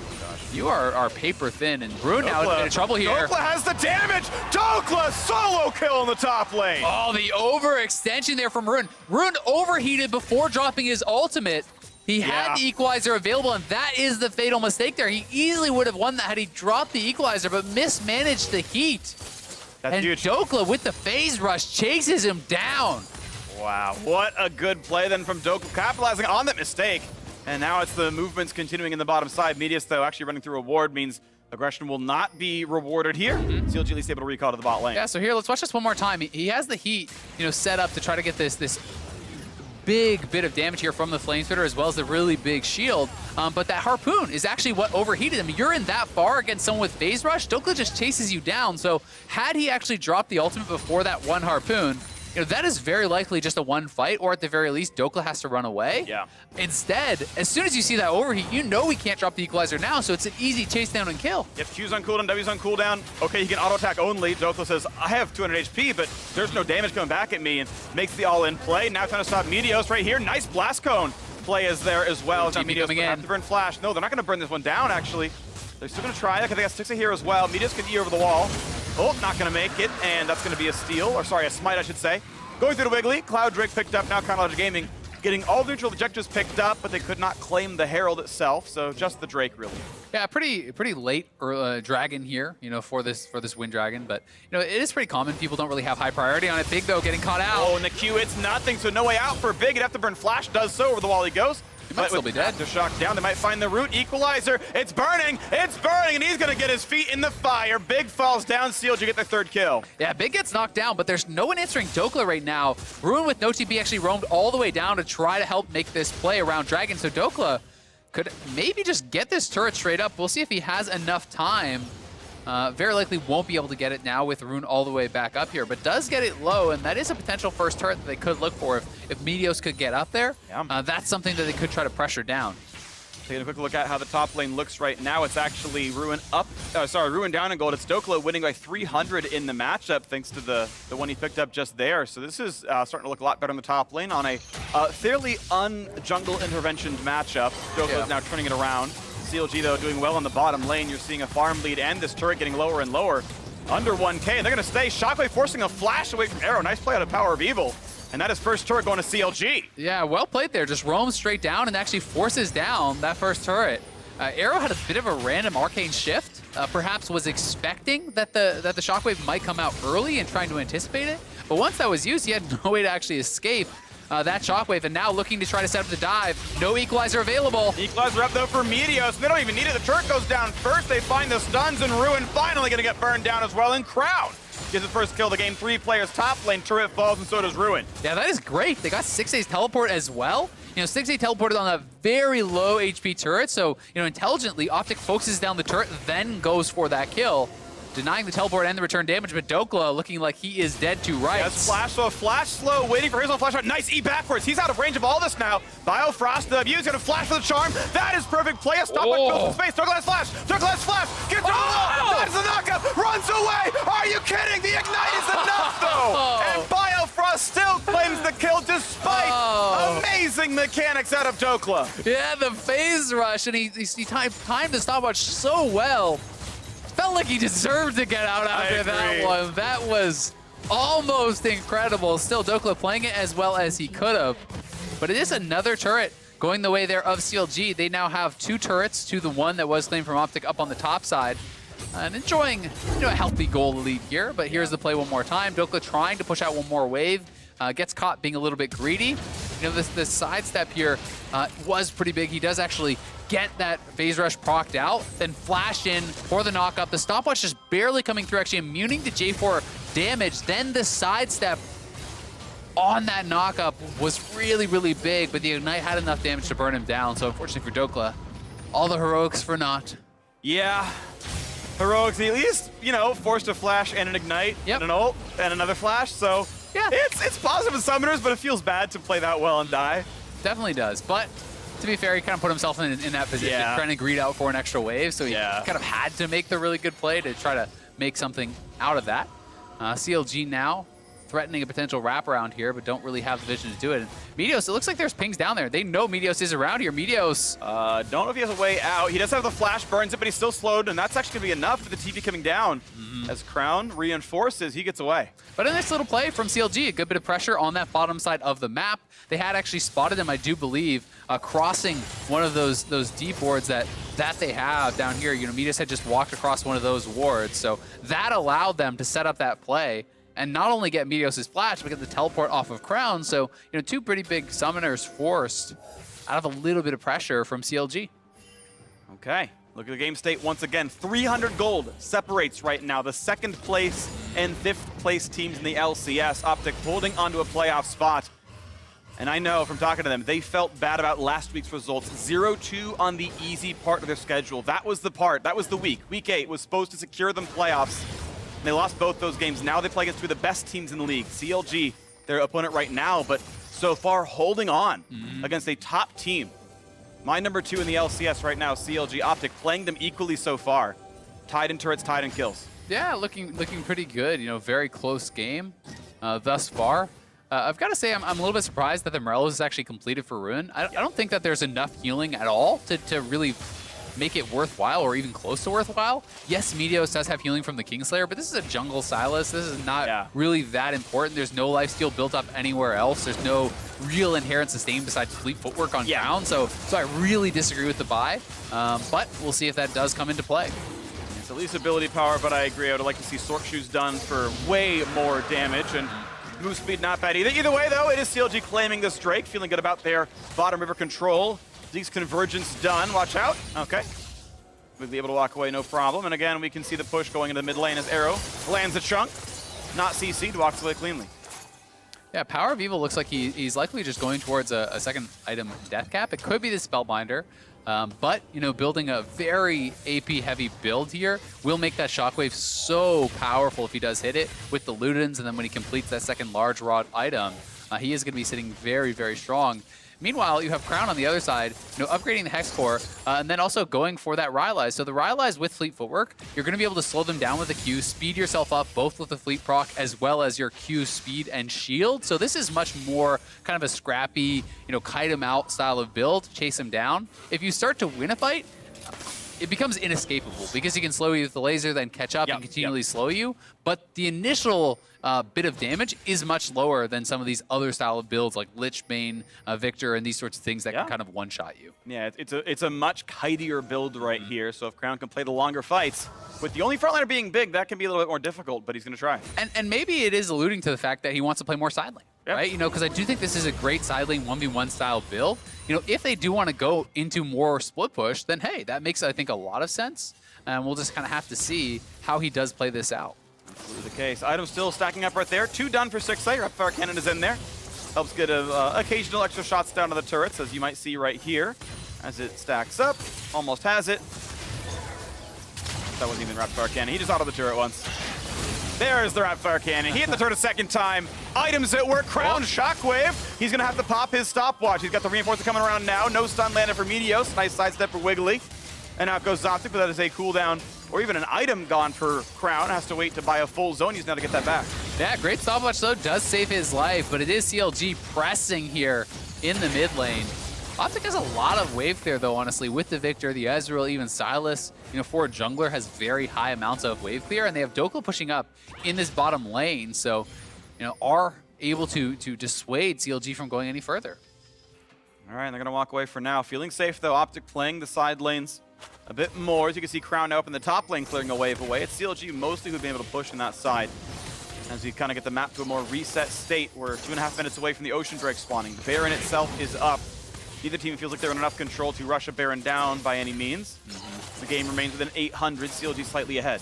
you are paper thin, and Rune now in trouble here. Dokla has the damage! Dokla solo kill in the top lane! Oh, the overextension there from Rune. Rune overheated before dropping his ultimate. He had the equalizer available, and that is the fatal mistake there. He easily would have won that had he dropped the equalizer, but mismanaged the heat. That's huge. Dokla with the phase rush chases him down. Wow, what a good play then from Dokla, capitalizing on that mistake. And now it's the movements continuing in the bottom side. Meteos, though, actually running through a ward means aggression will not be rewarded here. CLG at least able to recall to the bot lane. Yeah, so here, let's watch this one more time. He has the heat, you know, set up to try to get this big bit of damage here from the Flame Spitter, as well as the really big shield. But that Harpoon is actually what overheated him. You're in that far against someone with phase rush, Dokla just chases you down. So had he actually dropped the ultimate before that one Harpoon, you know, that is very likely just a one fight, or at the very least, Dokla has to run away. Yeah. Instead, as soon as you see that overheat, you know he can't drop the equalizer now, so it's an easy chase down and kill. Yep, Q's on cooldown, W's on cooldown. Okay, he can auto attack only. Dokla says, I have 200 HP, but there's no damage coming back at me, and makes the all-in play. Now trying to stop Meteos right here. Nice blast cone play is there as well. Meteos have to burn flash. No, they're not going to burn this one down, actually. They're still going to try it, because they got Stixa here as well. Meteos can E over the wall. Oh, not going to make it, and that's going to be a steal, or sorry, a smite, I should say. Going through the Wiggly, Cloud Drake picked up, now Logic Gaming getting all the neutral objectives picked up, but they could not claim the Herald itself, so just the Drake, really. Yeah, pretty late dragon here, you know, for this Wind Dragon, but you know, it is pretty common. People don't really have high priority on it. Big though, getting caught out. Oh, and the Q, it's nothing, so no way out for Big. He'd have to burn flash, does so, over the wall he goes. He might still be dead. They're shocked down. They might find the root. Equalizer. It's burning, and he's going to get his feet in the fire. Big falls down. CLG get their third kill. Yeah, Big gets knocked down, but there's no one answering Dokla right now. Ruin with no TP actually roamed all the way down to try to help make this play around Dragon, so Dokla could maybe just get this turret straight up. We'll see if he has enough time. Very likely won't be able to get it now with Rune all the way back up here, but does get it low, and that is a potential first turret that they could look for if Meteos could get up there. Yeah. That's something that they could try to pressure down. Taking a quick look at how the top lane looks right now. It's actually Ruin down in gold. It's Dokla winning by 300 in the matchup thanks to the one he picked up just there. So this is starting to look a lot better on the top lane on a fairly un-jungle intervention matchup. Dokla's now turning it around. CLG, though, doing well on the bottom lane. You're seeing a farm lead and this turret getting lower and lower. Under 1K, they're going to stay. Shockwave forcing a flash away from Arrow. Nice play out of Power of Evil. And that is first turret going to CLG. Yeah, well played there. Just roams straight down and actually forces down that first turret. Arrow had a bit of a random arcane shift. Perhaps was expecting that the Shockwave might come out early and trying to anticipate it. But once that was used, he had no way to actually escape that Shockwave, and now looking to try to set up the dive. No equalizer available. Equalizer up though for Meteos. They don't even need it. The turret goes down first. They find the stuns, and Ruin finally gonna get burned down as well. And Crown gets the first kill of the game. 3 players top lane. Turret falls, and so does Ruin. Yeah, that is great. They got 6A's teleport as well. You know, 6A teleported on a very low HP turret, so, you know, intelligently, OpTic focuses down the turret, then goes for that kill, denying the teleport and the return damage, but Dokla looking like he is dead to rights. Yes, flash slow, waiting for his own flash shot. Nice E backwards. He's out of range of all this now. Biofrost, the Abu's gonna flash for the charm. That is perfect play. A stop fills in space. Dokla has flash. Dokla has flash. Gets that is the knockup. Runs away. Are you kidding? The ignite is enough though. And Biofrost still claims the kill despite amazing mechanics out of Dokla. Yeah, the phase rush, and he timed the stopwatch so well. Felt like he deserved to get out after that one. That was almost incredible. Still, Dokla playing it as well as he could have. But it is another turret going the way there of CLG. They now have 2 turrets to the one that was claimed from OpTic up on the top side. And enjoying, you know, a healthy goal lead here. But here's the play one more time. Dokla trying to push out one more wave. Gets caught being a little bit greedy. You know, the sidestep here was pretty big. He does actually get that phase rush procced out, then flash in for the knockup. The stopwatch just barely coming through, actually immuning to J4 damage. Then the sidestep on that knockup was really, really big, but the ignite had enough damage to burn him down. So unfortunately for Dokla, all the heroics for naught. Yeah. Heroics, at least, you know, forced a flash and an ignite and an ult and another flash. So yeah, it's positive in summoners, but it feels bad to play that well and die. Definitely does, but to be fair, he kind of put himself in that position, trying to greed out for an extra wave, so he kind of had to make the really good play to try to make something out of that. CLG now threatening a potential wraparound here, but don't really have the vision to do it. And Meteos, it looks like there's pings down there. They know Meteos is around here. Meteos. Don't know if he has a way out. He does have the flash, burns it, but he's still slowed, and that's actually going to be enough for the TV coming down. As Crown reinforces, he gets away. But a nice little play from CLG, a good bit of pressure on that bottom side of the map. They had actually spotted him, I do believe, crossing one of those deep wards that they have down here. You know, Meteos had just walked across one of those wards, so that allowed them to set up that play and not only get Meteos' flash, but get the teleport off of Crown. So, you know, 2 pretty big summoners forced out of a little bit of pressure from CLG. Okay, look at the game state once again. 300 gold separates right now the 2nd place and 5th place teams in the LCS. OpTic holding onto a playoff spot. And I know from talking to them, they felt bad about last week's results. 0-2 on the easy part of their schedule. That was the part, that was the week. Week 8 was supposed to secure them playoffs. And they lost both those games. Now they play against 2 of the best teams in the league. CLG, their opponent right now, but so far holding on against a top team. My number 2 in the LCS right now, CLG. OpTic playing them equally so far. Tied in turrets, tied in kills. Yeah, looking pretty good. You know, very close game thus far. I've got to say, I'm a little bit surprised that the Morelos is actually completed for Ruin. I don't think that there's enough healing at all to really make it worthwhile or even close to worthwhile. Yes, Meteos does have healing from the Kingslayer, but this is a jungle Silas. This is not really that important. There's no lifesteal built up anywhere else. There's no real inherent sustain besides fleet footwork on ground. So I really disagree with the buy, but we'll see if that does come into play. It's at least ability power, but I agree. I would like to see Sork Shoes done for way more damage, and move speed not bad either. Either way, though, it is CLG claiming this Drake, feeling good about their bottom river control. Zeke's convergence done. Watch out. Okay. We'll be able to walk away, no problem. And again, we can see the push going into the mid lane as Arrow lands a chunk. Not CC'd, walks away cleanly. Yeah, Power of Evil looks like he's likely just going towards a 2nd item death cap. It could be the Spellbinder, but, you know, building a very AP-heavy build here will make that Shockwave so powerful if he does hit it with the Ludens, and then when he completes that 2nd large rod item, he is going to be sitting very, very strong. Meanwhile, you have Crown on the other side, upgrading the Hex Core, and then also going for that Rylai's. So the Rylai's with Fleet Footwork, you're going to be able to slow them down with the Q, speed yourself up both with the Fleet proc as well as your Q, speed, and shield. So this is much more kind of a scrappy, kite him out style of build, chase him down. If you start to win a fight, it becomes inescapable because he can slow you with the laser, then catch up and continually slow you. But the initial bit of damage is much lower than some of these other style of builds like Lich Bane, Victor, and these sorts of things that can kind of one-shot you. Yeah, it's a much kitier build right here. So if Crown can play the longer fights, with the only frontliner being big, that can be a little bit more difficult, but he's going to try. And maybe it is alluding to the fact that he wants to play more side lane. Right? Because I do think this is a great side lane 1v1 style build. If they do want to go into more split push, then hey, that makes, I think, a lot of sense. And we'll just kind of have to see how he does play this out. Absolutely the case. Items still stacking up right there. 2 done for 6A. Rapid Cannon is in there. Helps get occasional extra shots down to the turrets, as you might see right here. As it stacks up. Almost has it. That wasn't even Rapid Cannon. He just auto the turret once. There's the Rapid Cannon. He hit the turret a second time. Items at work. Crown Shockwave. He's going to have to pop his stopwatch. He's got the reinforcer coming around now. No stun landed for Meteos. Nice sidestep for Wiggly. And out goes OpTic, but that is a cooldown or even an item gone for Crown. Has to wait to buy a full zone. He's now to get that back. Yeah, great stopwatch, though. Does save his life, but it is CLG pressing here in the mid lane. OpTic has a lot of wave clear, though, honestly, with the Victor, the Ezreal, even Sylas. For a jungler, has very high amounts of wave clear, and they have Dokla pushing up in this bottom lane, so, are able to dissuade CLG from going any further. All right, they're going to walk away for now. Feeling safe, though. OpTic playing the side lanes a bit more. As you can see, Crown now up in the top lane, clearing a wave away. It's CLG mostly who've been able to push in that side. As we kind of get the map to a more reset state, we're 2.5 minutes away from the Ocean Drake spawning. The Baron itself is up. Neither team feels like they're in enough control to rush a Baron down by any means. The game remains within 800, CLG slightly ahead.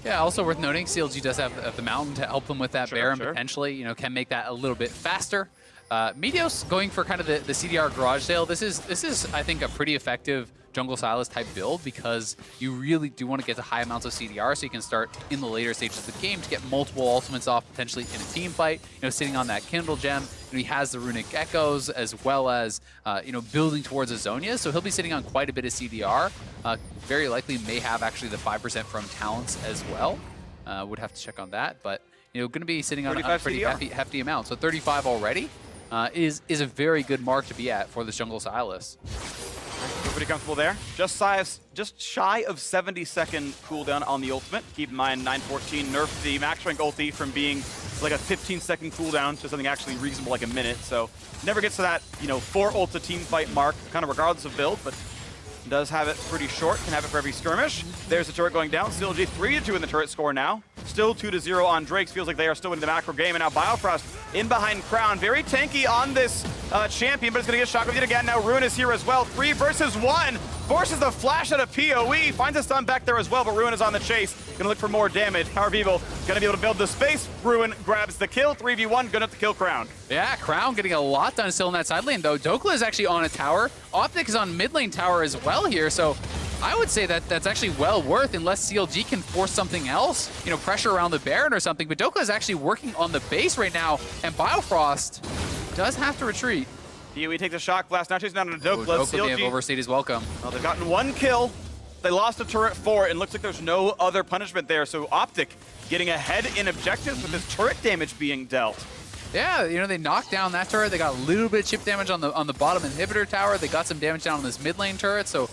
Yeah, also worth noting, CLG does have the Mountain to help them with that Baron potentially, can make that a little bit faster. Meteos going for kind of the CDR garage sale. This is, I think, a pretty effective jungle Sylas type build because you really do want to get to high amounts of CDR so you can start in the later stages of the game to get multiple ultimates off potentially in a team fight. Sitting on that Kindle gem, he has the runic echoes as well as building towards a Zhonya, so he'll be sitting on quite a bit of CDR. Very likely may have actually the 5% from talents as well. Would have to check on that, but going to be sitting on a pretty hefty amount. So 35 already is a very good mark to be at for this jungle Sylas. Feel pretty comfortable there. Just shy of 70-second cooldown on the ultimate. Keep in mind, 914 nerfed the max rank ulti from being like a 15-second cooldown to something actually reasonable like a minute. So never gets to that 4 ulti team fight mark, kind of regardless of build, but does have it pretty short, can have it for every skirmish. There's the turret going down. CLG 3-2 in the turret score now. Still 2-0 on Drakes. Feels like they are still in the macro game. And now Biofrost in behind Crown. Very tanky on this champion, but it's going to get Shockwave yet again. Now Ruin is here as well. 3 versus 1. Forces the flash out of PoE. Finds a stun back there as well, but Ruin is on the chase. Going to look for more damage. Power Evil going to be able to build the space. Ruin grabs the kill. 3v1. Good enough to kill Crown. Yeah, Crown getting a lot done still in that side lane, though. Dokla is actually on a tower. OpTic is on mid lane tower as well here, so I would say that that's actually well worth unless CLG can force something else, pressure around the Baron or something. But Dokla is actually working on the base right now, and Biofrost does have to retreat. PoE takes a shock blast, now chasing down on Dokla. Dokla may have overstayed his welcome. Well, they've gotten 1 kill. They lost a turret 4, and looks like there's no other punishment there. So OpTic getting ahead in objectives with his turret damage being dealt. Yeah, they knocked down that turret. They got a little bit of chip damage on the bottom inhibitor tower. They got some damage down on this mid lane turret. So,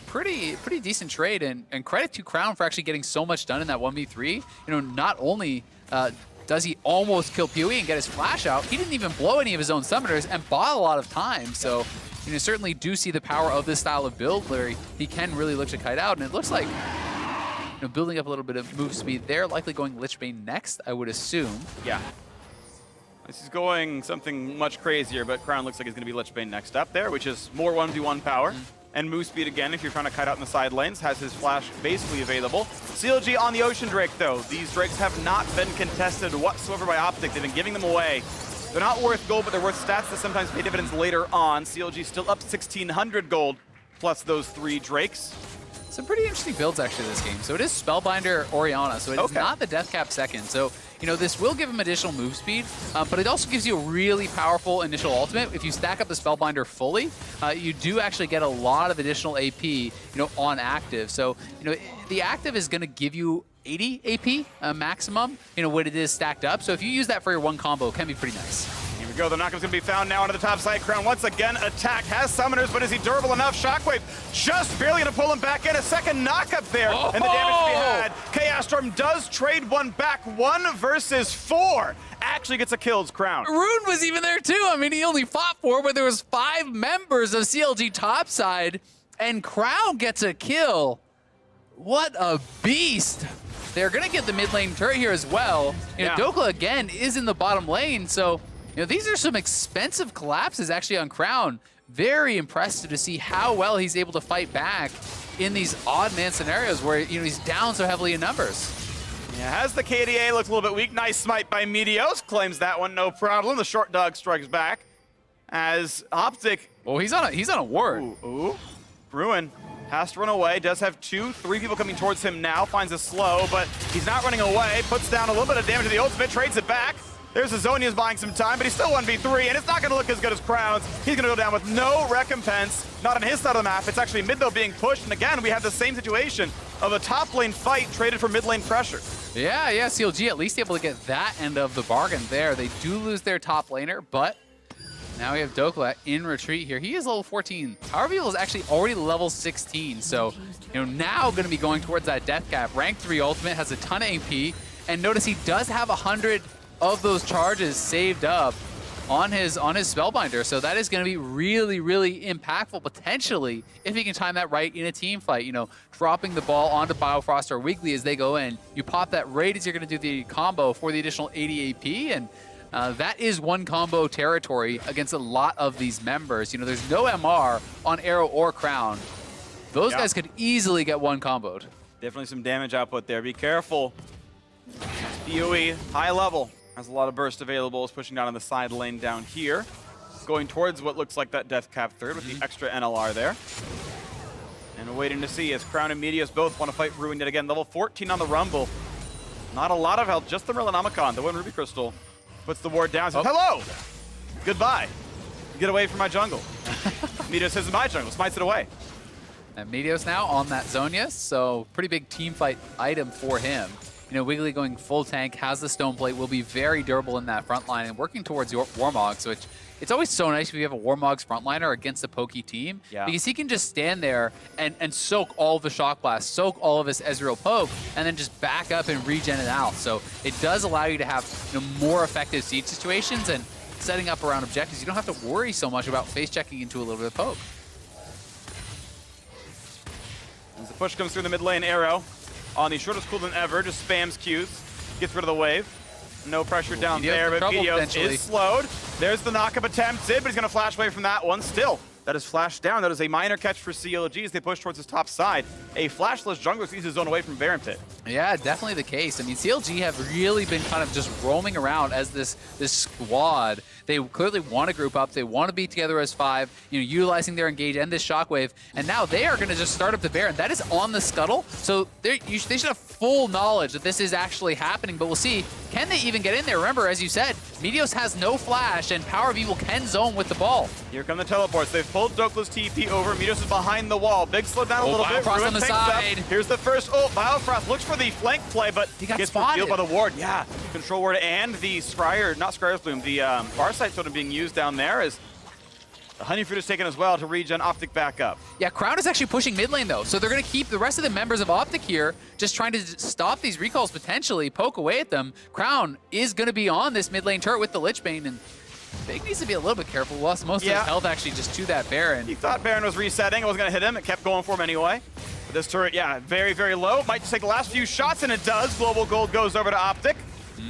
pretty decent trade. And credit to Crown for actually getting so much done in that 1v3. Not only does he almost kill PoE and get his flash out, he didn't even blow any of his own summoners and bought a lot of time. So, certainly do see the power of this style of build where he can really look to kite out. And it looks like, building up a little bit of move speed there, likely going Lich Bane next, I would assume. Yeah. This is going something much crazier, but Crown looks like he's going to be Lich Bane next up there, which is more 1v1 power. And move speed again, if you're trying to kite out in the side lanes, has his flash basically available. CLG on the Ocean Drake, though. These Drakes have not been contested whatsoever by OpTic. They've been giving them away. They're not worth gold, but they're worth stats that sometimes pay dividends later on. CLG still up 1,600 gold, plus those 3 Drakes. Some pretty interesting builds, actually, this game. So it is Spellbinder Orianna, so it is not the Death Cap second. So you know, this will give him additional move speed, but it also gives you a really powerful initial ultimate. If you stack up the Spellbinder fully, you do actually get a lot of additional AP, you know, on active. So, you know, the active is going to give you 80 AP maximum, you know, when it is stacked up. So if you use that for your one combo, it can be pretty nice. Here we go. The knockup's going to be found now onto the top side. Crown once again attack. Has summoners, but is he durable enough? Shockwave just barely going to pull him back in. A second knockup there, and the damage to be had. Chaos Storm does trade one back. 1 versus 4. Actually gets a kills, Crown. Rune was even there too. I mean, he only fought 4, but there was 5 members of CLG topside, and Crown gets a kill. What a beast. They're going to get the mid lane turret here as well. You know, Dokla, again, is in the bottom lane, so you know, these are some expensive collapses actually on Crown. Very impressive to see how well he's able to fight back in these odd man scenarios where, you know, he's down so heavily in numbers. Yeah, has the KDA looked a little bit weak. Nice smite by Meteos. Claims that one, no problem. The short dog strikes back as OpTic. Oh, he's on a ward. Ooh. Ruin has to run away. Does have 2, 3 people coming towards him now. Finds a slow, but he's not running away. Puts down a little bit of damage to the ultimate. Trades it back. There's Azonia's buying some time, but he's still 1v3, and it's not going to look as good as Crown's. He's going to go down with no recompense. Not on his side of the map. It's actually mid, though, being pushed. And again, we have the same situation of a top lane fight traded for mid lane pressure. Yeah, CLG at least able to get that end of the bargain there. They do lose their top laner, but now we have Dokla in retreat here. He is level 14. Power Beetle is actually already level 16, so you know, now going to be going towards that death cap. Rank 3 ultimate, has a ton of AP, and notice he does have 100 of those charges saved up on his Spellbinder, so that is going to be really, really impactful potentially if he can time that right in a team fight. You know, dropping the ball onto Biofrost or Wiggly as they go in. You pop that right as you're going to do the combo for the additional 80 AP, and that is one combo territory against a lot of these members. You know, there's no MR on Arrow or Crown. Those guys could easily get one comboed. Definitely some damage output there. Be careful. Yui, high level. Has a lot of burst available. Is pushing down on the side lane down here. Going towards what looks like that death cap third with the extra NLR there. And we're waiting to see as Crown and Meteos both want to fight Ruin yet again. Level 14 on the Rumble. Not a lot of health, just the Merlinomicon. The one Ruby Crystal puts the ward down. Says, hello! Goodbye. Get away from my jungle. Meteos says, my jungle. Smites it away. And Meteos now on that Zonia, so pretty big team fight item for him. You know, Wiggly going full tank, has the stone plate, will be very durable in that front line and working towards your Warmogs, which it's always so nice if you have a Warmogs frontliner against a pokey team, because he can just stand there and soak all of the Shock Blast, soak all of his Ezreal poke, and then just back up and regen it out. So it does allow you to have, you know, more effective siege situations and setting up around objectives. You don't have to worry so much about face checking into a little bit of poke. As the push comes through the mid lane, Arrow on the shortest cooldown ever, just spams Qs, gets rid of the wave. No pressure down there, but Meteos is slowed. There's the knockup attempted, but he's going to flash away from that one. Still, that is flashed down. That is a minor catch for CLG as they push towards his top side. A flashless jungler sees his zone away from Baron Pit. Yeah, definitely the case. I mean, CLG have really been kind of just roaming around as this squad. They clearly want to group up. They want to be together as 5, you know, utilizing their engage and this shockwave. And now they are going to just start up the Baron. That is on the scuttle. So they should have full knowledge that this is actually happening. But we'll see, can they even get in there? Remember, as you said, Meteos has no flash, and Power of Evil can zone with the ball. Here come the teleports. They've pulled Dokla's TP over. Meteos is behind the wall. Big slow down a little bit. Biofrost on the side. Here's the first ult. Biofrost looks for the flank play, but he got gets spotted revealed by the ward. Yeah, control ward and the Scryer, not Scryer's Bloom, the Farsight totem being used down there as the Honeyfruit is taken as well to regen OpTic back up. Yeah, Crown is actually pushing mid lane though, so they're going to keep the rest of the members of OpTic here just trying to stop these recalls potentially, poke away at them. Crown is going to be on this mid lane turret with the Lich Bane, and Big needs to be a little bit careful. Lost most of his health actually just to that Baron. He thought Baron was resetting. It wasn't going to hit him. It kept going for him anyway. But this turret, yeah, very, very low. Might just take the last few shots, and it does. Global Gold goes over to OpTic.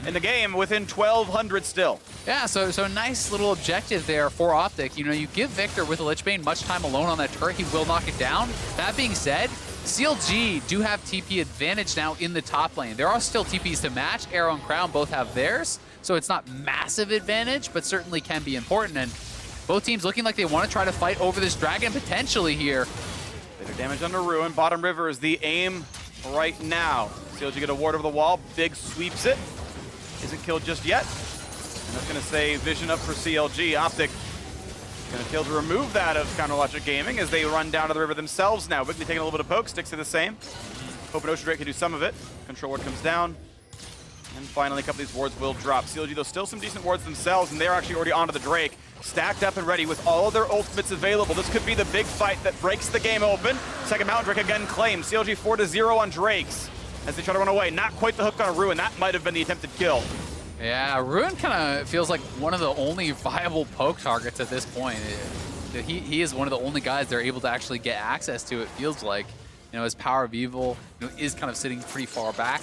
In the game, within 1,200 still. Yeah, so nice little objective there for OpTic. You know, you give Victor with a Lich Bane much time alone on that turret, he will knock it down. That being said, CLG do have TP advantage now in the top lane. There are still TPs to match. Arrow and Crown both have theirs, so it's not massive advantage, but certainly can be important. And both teams looking like they want to try to fight over this dragon potentially here. Bit of damage under Ruin. Bottom river is the aim right now. CLG get a ward over the wall. Big sweeps it. isn't killed just yet. And that's going to say vision up for CLG. OpTic going to fail to remove that of Counter Logic Gaming as they run down to the river themselves now. Wiggly taking a little bit of poke, sticks to the same. Hoping Ocean Drake can do some of it. Control ward comes down. And finally, a couple of these wards will drop. CLG, though, still some decent wards themselves, and they're actually already onto the Drake. Stacked up and ready with all of their ultimates available. This could be the big fight that breaks the game open. Second Mountain Drake again claimed. CLG 4-0 on Drakes as they try to run away. Not quite the hook on a Ruin. That might have been the attempted kill. Yeah, Ruin kind of feels like one of the only viable poke targets at this point. He is one of the only guys they're able to actually get access to, it feels like. You know, his Power of Evil, you know, is kind of sitting pretty far back.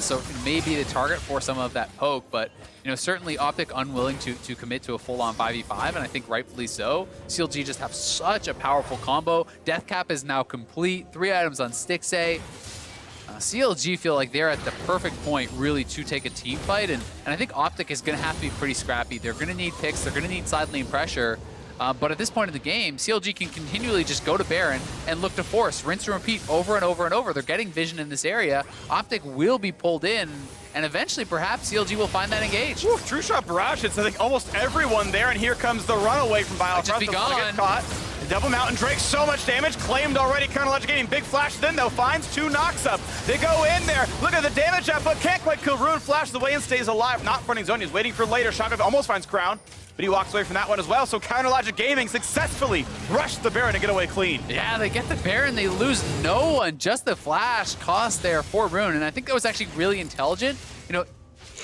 So maybe the target for some of that poke, but you know, certainly OpTic unwilling to commit to a full-on 5v5, and I think rightfully so. CLG just have such a powerful combo. Death Cap is now complete, 3 items on Stixxay. CLG feel like they're at the perfect point really to take a team fight, and I think OpTic is going to have to be pretty scrappy. They're going to need picks, they're going to need side lane pressure. But at this point in the game, CLG can continually just go to Baron and look to force, rinse and repeat over and over and over. They're getting vision in this area. OpTic will be pulled in, and eventually perhaps CLG will find that engage. Woo, true shot barrage hits, I think, almost everyone there, and here comes the runaway from Biofrost. Just be gone. Get caught. Double Mountain Drake, so much damage, claimed already. Counter Logic getting big flash, then though finds 2 knocks up. They go in there, look at the damage output, can't quite kill Ruin, flashes away and stays alive. Not fronting zone, he's waiting for later. Shotgun almost finds Crown, but he walks away from that one as well. So Counter Logic Gaming successfully rushed the Baron to get away clean. Yeah, they get the Baron, they lose no one, just the flash cost there for Ruin, and I think that was actually really intelligent. You know,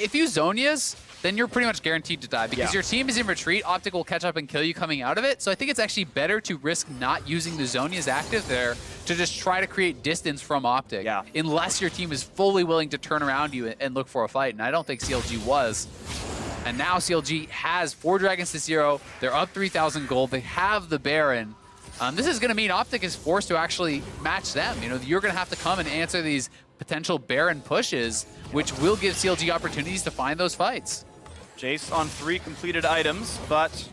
if you Zonias, then you're pretty much guaranteed to die because your team is in retreat. OpTic will catch up and kill you coming out of it. So I think it's actually better to risk not using the Zonias active there to just try to create distance from OpTic, unless your team is fully willing to turn around you and look for a fight. And I don't think CLG was. And now CLG has 4 dragons to 0. They're up 3,000 gold. They have the Baron. This is going to mean OpTic is forced to actually match them. You know, you're going to have to come and answer these potential Baron pushes, which will give CLG opportunities to find those fights. Jace on 3 completed items, but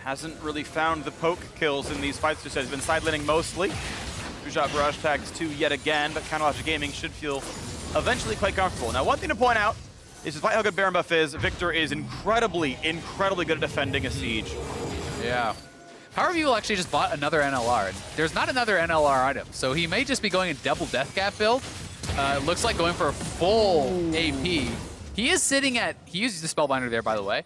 hasn't really found the poke kills in these fights. Just has been sidelining mostly. Two-shot barrage tags 2 yet again, but Counter Logic Gaming should feel eventually quite comfortable. Now, one thing to point out is despite how good Baron buff is, Victor is incredibly good at defending a siege. Yeah. Power of Evil actually just bought another NLR. There's not another NLR item, so he may just be going a double Death Cap build. It looks like going for a full AP. He is sitting at, he used the Spellbinder there, by the way.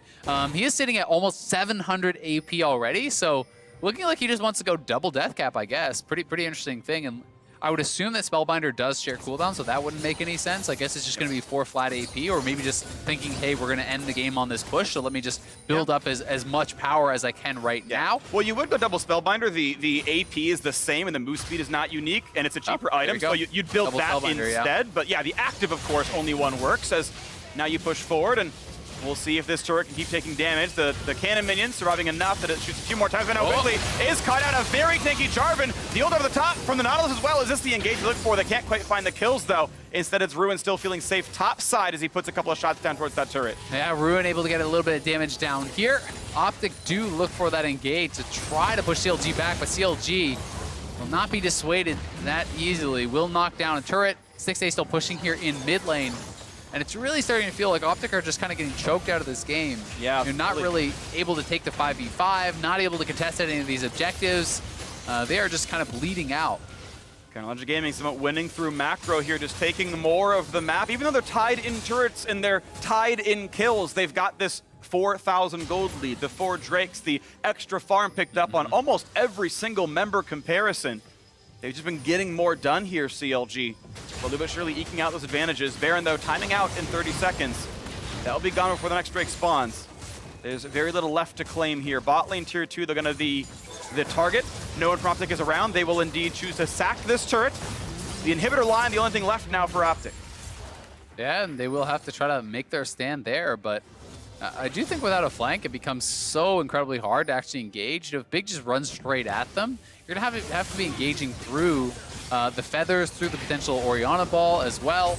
He is sitting at almost 700 AP already, so looking like he just wants to go double Death Cap, I guess. Pretty interesting thing, and I would assume that Spellbinder does share cooldown, so that wouldn't make any sense. I guess it's just going to be 4 flat AP, or maybe just thinking, hey, we're going to end the game on this push, so let me just build up as much power as I can right now. Well, you would go double Spellbinder. The AP is the same, and the move speed is not unique, and it's a cheaper item, so you'd build double that instead. Yeah. But yeah, the active, of course, only one works, as now you push forward, and we'll see if this turret can keep taking damage. The cannon minions surviving enough that it shoots a few more times, but now Wiggly is caught out. A very tanky Jarvan. The ult over the top from the Nautilus as well. Is this the engage you look for? They can't quite find the kills, though. Instead, it's Ruin still feeling safe top side as he puts a couple of shots down towards that turret. Yeah, Ruin able to get a little bit of damage down here. OpTic do look for that engage to try to push CLG back, but CLG will not be dissuaded that easily. Will knock down a turret. Stixxay still pushing here in mid lane. And it's really starting to feel like OpTic are just kind of getting choked out of this game. Yeah, you're not really able to take the 5v5, not able to contest any of these objectives. They are just kind of bleeding out. Counter Logic Gaming somewhat winning through macro here, just taking more of the map. Even though they're tied in turrets and they're tied in kills, they've got this 4,000 gold lead, the 4 Drakes, the extra farm picked up on almost every single member comparison. They've just been getting more done here, CLG. Slowly but surely eking out those advantages. Baron, though, timing out in 30 seconds. That'll be gone before the next Drake spawns. There's very little left to claim here. Bot lane tier 2, they're going to be the target. No one from OpTic is around. They will indeed choose to sack this turret. The inhibitor line, the only thing left now for OpTic. Yeah, and they will have to try to make their stand there, but I do think without a flank, it becomes so incredibly hard to actually engage. If Big just runs straight at them, you're going to have to be engaging through the feathers, through the potential Orianna ball as well.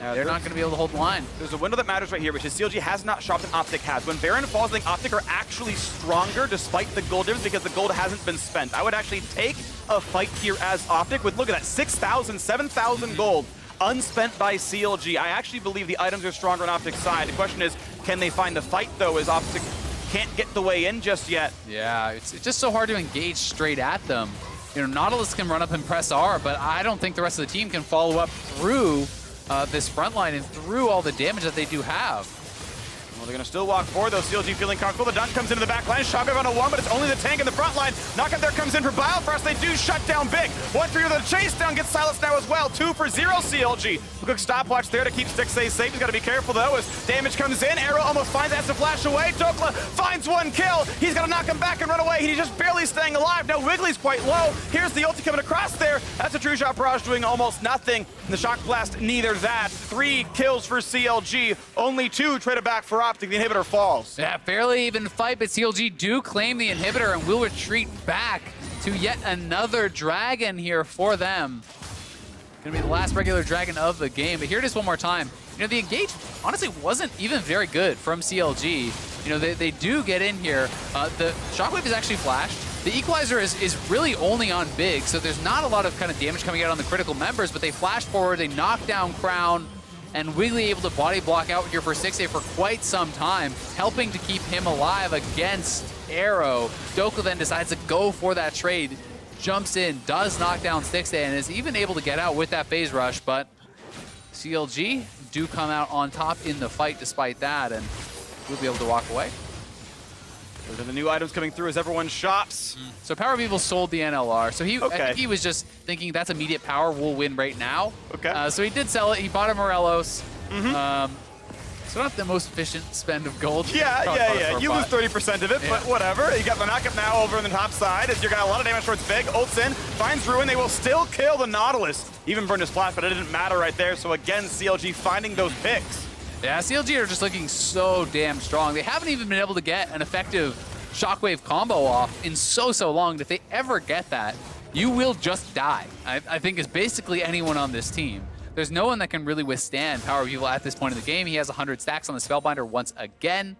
They're not going to be able to hold the line. There's a window that matters right here, which is CLG has not shopped and OpTic has. When Baron falls, I think OpTic are actually stronger despite the gold difference because the gold hasn't been spent. I would actually take a fight here as OpTic with, look at that, 6,000, 7,000 gold. unspent by CLG. I actually believe the items are stronger on OpTic's side. The question is, can they find the fight, though, as OpTic can't get the way in just yet? Yeah, it's just so hard to engage straight at them. You know, Nautilus can run up and press R, but I don't think the rest of the team can follow up through this front line and through all the damage that they do have. Well, they're going to still walk forward, though. CLG feeling comfortable. The dunk comes into the back line. Shockwave on a 1, but it's only the tank in the front line. Knockup there comes in for Biofrost. They do shut down big. 1-3 with a chase down. Gets silenced now as well. 2 for 0 CLG. A quick stopwatch there to keep Stixxay safe. He's got to be careful, though, as damage comes in. Arrow almost finds it, has to flash away. Dokla finds 1 kill. He's got to knock him back and run away. He's just barely staying alive. Now Wiggly's quite low. Here's the ulti coming across there. That's a true shot barrage doing almost nothing. And the shock blast, neither that. 3 kills for CLG. Only 2 traded back for OpTic. The inhibitor falls. Yeah, fairly even fight, but CLG do claim the inhibitor and will retreat back to yet another dragon here for them. Gonna be the last regular dragon of the game, but here it is one more time. You know, the engage honestly wasn't even very good from CLG. You know, they do get in here. The Shockwave is actually flashed. The Equalizer is really only on Big, so there's not a lot of kind of damage coming out on the critical members, but they flash forward, they knock down Crown, and Wiggly able to body block out here for Stixxay for quite some time, helping to keep him alive against Arrow. Dokla then decides to go for that trade, jumps in, does knock down Stixxay, and is even able to get out with that phase rush, but CLG do come out on top in the fight despite that, and we'll be able to walk away. Those are the new items coming through as everyone shops. So Power People sold the NLR. So I think he was just thinking that's immediate power, we'll win right now. Okay. So he did sell it. He bought a Morelos. So not the most efficient spend of gold. Yeah. You lose 30% of it, but whatever. You got the knockup now over on the top side as you got a lot of damage towards Big. Ults in, finds Ruin. They will still kill the Nautilus. Even burned his flash, but it didn't matter right there. So again, CLG finding those picks. Yeah, CLG are just looking so damn strong. They haven't even been able to get an effective Shockwave combo off in so long. If they ever get that, you will just die. I think is basically anyone on this team. There's no one that can really withstand Power of Evil at this point in the game. He has 100 stacks on the Spellbinder once again.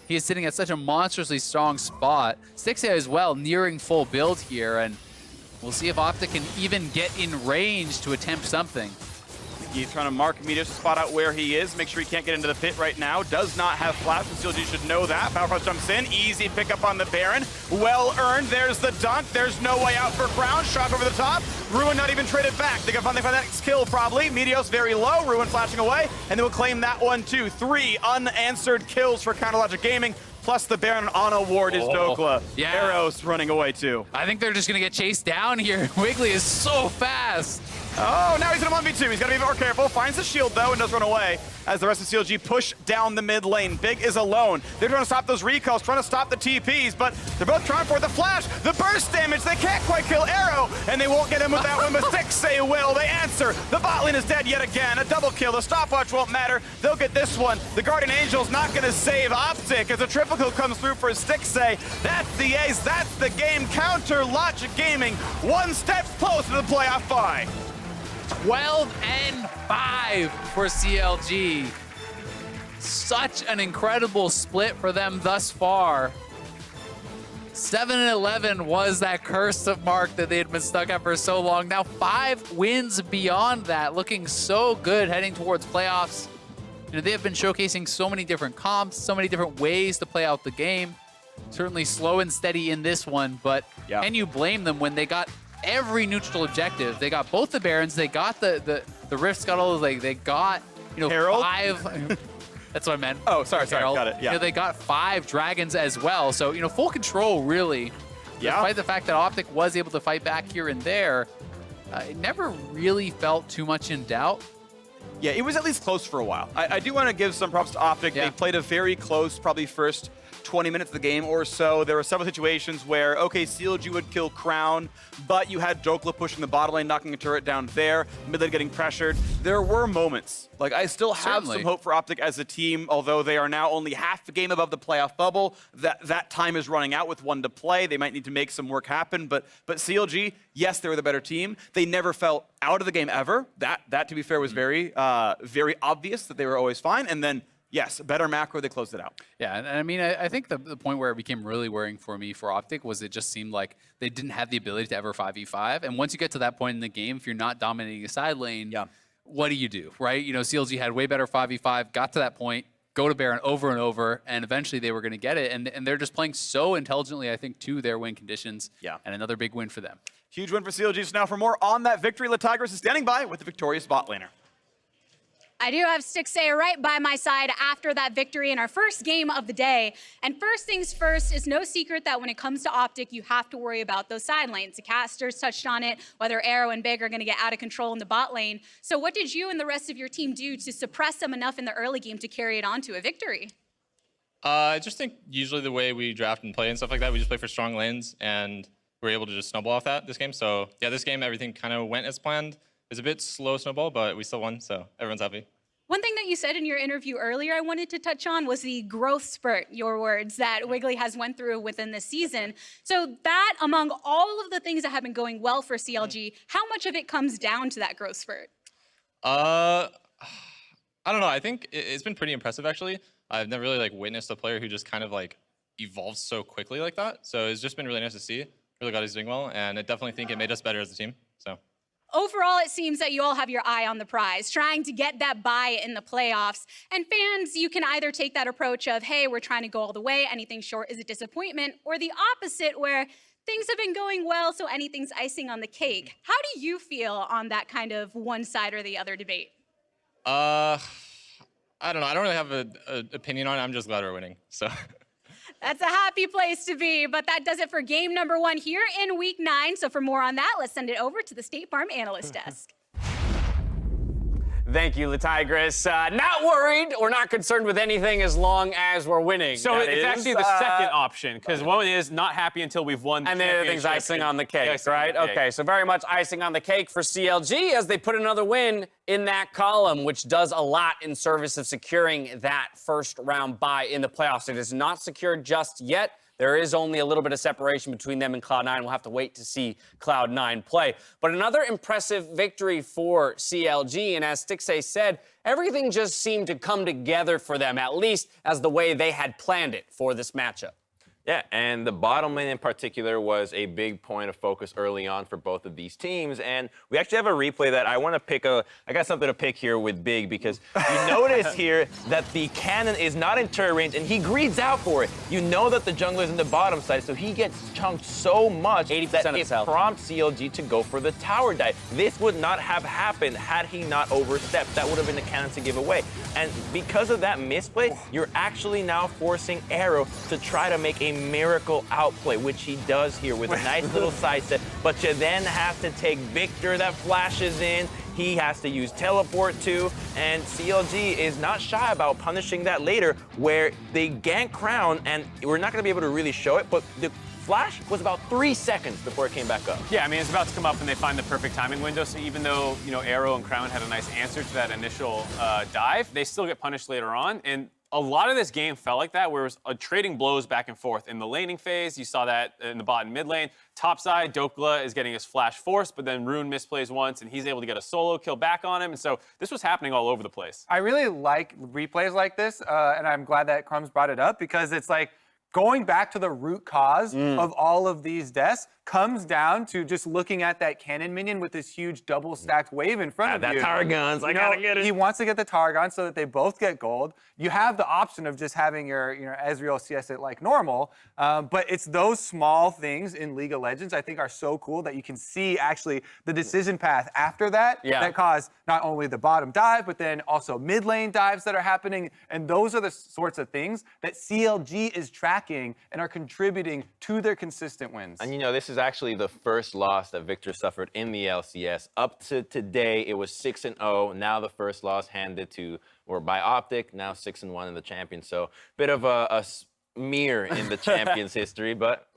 He is sitting at such a monstrously strong spot. Stixxay as well, nearing full build here, and we'll see if OpTic can even get in range to attempt something. He's trying to mark Meteos to spot out where he is, make sure he can't get into the pit right now. Does not have flash, and CLG should know that. Powerfrost jumps in, easy pickup on the Baron. Well earned, there's the dunk. There's no way out for Crown. Shot over the top. Ruin not even traded back. They find that next kill probably. Meteos very low, Ruin flashing away, and they will claim that one too. 3 unanswered kills for Counterlogic Gaming. Plus the Baron on a ward is Dokla. Yeah. Arrows running away too. I think they're just gonna get chased down here. Wiggly is so fast. Oh, now he's in a 1v2. He's got to be more careful. Finds the shield, though, and does run away as the rest of CLG push down the mid lane. Big is alone. They're trying to stop those recalls, trying to stop the TPs, but they're both trying for the flash, the burst damage. They can't quite kill Arrow, and they won't get him with that one, but Stixxay will. They answer. The bot lane is dead yet again. A double kill. The stopwatch won't matter. They'll get this one. The Guardian Angel's not going to save OpTic as a triple kill comes through for Stixxay. That's the ace. That's the game. Counterlogic Gaming one step closer to the playoff bye. 12-5 for CLG. Such an incredible split for them thus far. 7-11 was that cursed mark that they had been stuck at for so long. Now 5 wins beyond that, looking so good heading towards playoffs. You know, they have been showcasing so many different comps, so many different ways to play out the game. Certainly slow and steady in this one, but can you blame them when they got every neutral objective? They got both the Barons, they got the Rift Scuttle, they got, you know, Herald? 5. That's what I meant. Oh, sorry, got it. Yeah. You know, they got 5 dragons as well. So, you know, full control, really. Yeah. Despite the fact that OpTic was able to fight back here and there, it never really felt too much in doubt. Yeah, it was at least close for a while. I do want to give some props to OpTic. Yeah. They played a very close, probably first 20 minutes of the game or so. There were several situations where, okay, CLG would kill Crown, but you had Dokla pushing the bottom lane, knocking a turret down there, mid lane getting pressured. There were moments. Like, I still have some hope for OpTic as a team, although they are now only half the game above the playoff bubble. That time is running out with 1 to play. They might need to make some work happen, but CLG, yes, they were the better team. They never fell out of the game ever. That to be fair, was very obvious that they were always fine. And then, yes, better macro, they closed it out. Yeah, and I mean, I think the point where it became really worrying for me for OpTic was it just seemed like they didn't have the ability to ever 5v5. And once you get to that point in the game, if you're not dominating a side lane, what do you do, right? You know, CLG had way better 5v5, got to that point, go to Baron over and over, and eventually they were going to get it. And they're just playing so intelligently, I think, to their win conditions. Yeah. And another big win for them. Huge win for CLG. So now for more on that victory, Tigris is standing by with the victorious bot laner. I do have Stixay right by my side after that victory in our first game of the day. And first things first, it's no secret that when it comes to OpTic, you have to worry about those side lanes. The casters touched on it, whether Arrow and Big are going to get out of control in the bot lane. So what did you and the rest of your team do to suppress them enough in the early game to carry it on to a victory? I just think usually the way we draft and play and stuff like that, we just play for strong lanes, and we're able to just snowball off that this game. So yeah, this game, everything kind of went as planned. It was a bit slow snowball, but we still won, so everyone's happy. One thing that you said in your interview earlier I wanted to touch on was the growth spurt, your words, that Wiggly has went through within this season. So that, among all of the things that have been going well for CLG, how much of it comes down to that growth spurt? I don't know. I think it's been pretty impressive, actually. I've never really witnessed a player who just kind of evolves so quickly like that. So it's just been really nice to see. Really glad he's doing well, and I definitely think it made us better as a team. So. Overall, it seems that you all have your eye on the prize, trying to get that bye in the playoffs. And fans, you can either take that approach of, hey, we're trying to go all the way, anything short is a disappointment, or the opposite, where things have been going well, so anything's icing on the cake. How do you feel on that kind of one side or the other debate? I don't know. I don't really have an opinion on it. I'm just glad we're winning. So. That's a happy place to be, but that does it for game number 1 here in week 9. So for more on that, let's send it over to the State Farm Analyst Desk. Thank you, Tigris. Not worried or not concerned with anything as long as we're winning. So it's actually the second option, because one is not happy until we've won the and the other thing's icing on the cake, right? Okay, Okay, so very much icing on the cake for CLG as they put another win in that column, which does a lot in service of securing that first round bye in the playoffs. It is not secured just yet. There is only a little bit of separation between them and Cloud9. We'll have to wait to see Cloud9 play. But another impressive victory for CLG, and as Stixay said, everything just seemed to come together for them, at least as the way they had planned it for this matchup. Yeah, and the bottom lane in particular was a big point of focus early on for both of these teams. And we actually have a replay that I want to pick I got something to pick here with Big, because you notice here that the cannon is not in turret range and he greeds out for it. You know that the jungler is in the bottom side, so he gets chunked so much 80% that of it his health. prompts CLG to go for the tower dive. This would not have happened had he not overstepped. That would have been the cannon to give away. And because of that misplay, you're actually now forcing Arrow to try to make a miracle outplay, which he does here with a nice little side step. But you then have to take Victor that flashes in. He has to use teleport too, and CLG is not shy about punishing that later, where they gank Crown, and we're not going to be able to really show it, but the flash was about 3 seconds before it came back up. Yeah, I mean, it's about to come up and they find the perfect timing window. So even though, Arrow and Crown had a nice answer to that initial dive, they still get punished later on. And a lot of this game felt like that, where it was trading blows back and forth. In the laning phase, you saw that in the bot and mid lane. Top side, Dokla is getting his flash forced, but then Rune misplays once, and he's able to get a solo kill back on him. And so this was happening all over the place. I really like replays like this, and I'm glad that Crumbs brought it up, because it's like going back to the root cause of all of these deaths comes down to just looking at that cannon minion with this huge double stacked wave in front of that you. tower guns, I gotta get it. He wants to get the tower gun so that they both get gold. You have the option of just having your Ezreal CS it like normal, but it's those small things in League of Legends I think are so cool that you can see actually the decision path after that that cause not only the bottom dive, but then also mid lane dives that are happening, and those are the sorts of things that CLG is tracking and are contributing to their consistent wins. And this is actually the first loss that Victor suffered in the LCS. Up to today, it was 6-0. Now the first loss handed by OpTic, now 6-1 in the champions. So bit of a smear in the champions history, but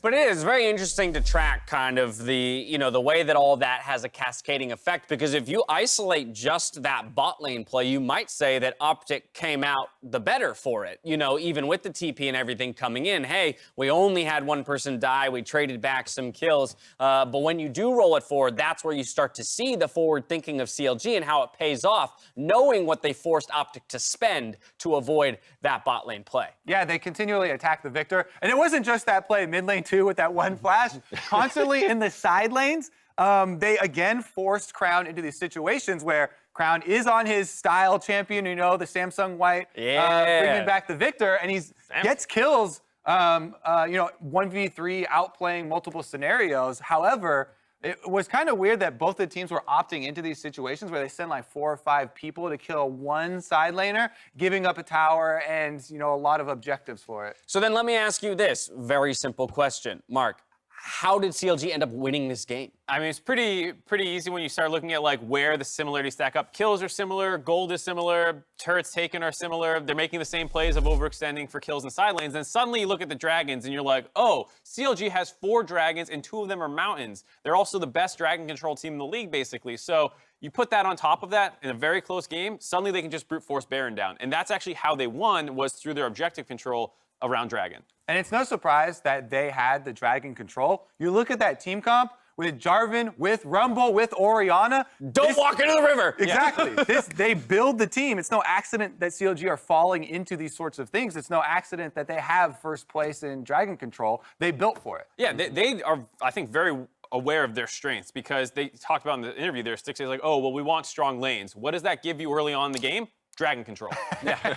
But it is very interesting to track kind of the way that all that has a cascading effect, because if you isolate just that bot lane play, you might say that OpTic came out the better for it. Even with the TP and everything coming in, hey, we only had one person die, we traded back some kills, but when you do roll it forward, that's where you start to see the forward thinking of CLG and how it pays off, knowing what they forced OpTic to spend to avoid that bot lane play. Yeah, they continually attack the Victor, and it wasn't just that play mid lane too with that one flash, constantly in the side lanes. they again forced Crown into these situations where Crown is on his style champion, the Samsung White, bringing back the Victor, and he gets kills, 1v3, outplaying multiple scenarios. However, it was kind of weird that both the teams were opting into these situations where they send like 4 or 5 people to kill one side laner, giving up a tower and, a lot of objectives for it. So then let me ask you this very simple question. Mark, how did CLG end up winning this game? I mean, it's pretty easy when you start looking at like where the similarities stack up. Kills are similar, gold is similar, turrets taken are similar. They're making the same plays of overextending for kills and side lanes. Then suddenly you look at the dragons and you're like, oh, CLG has 4 dragons and 2 of them are mountains. They're also the best dragon control team in the league, basically. So you put that on top of that in a very close game, suddenly they can just brute force Baron down. And that's actually how they won, was through their objective control around dragon. And it's no surprise that they had the dragon control. You look at that team comp with Jarvan, with Rumble, with Orianna. Don't walk into the river. Exactly. They build the team. It's no accident that CLG are falling into these sorts of things. It's no accident that they have first place in dragon control. They built for it. Yeah, they are, I think, very aware of their strengths, because they talked about in the interview there, Stix is like, oh, well, we want strong lanes. What does that give you early on in the game? Dragon control. Yeah. I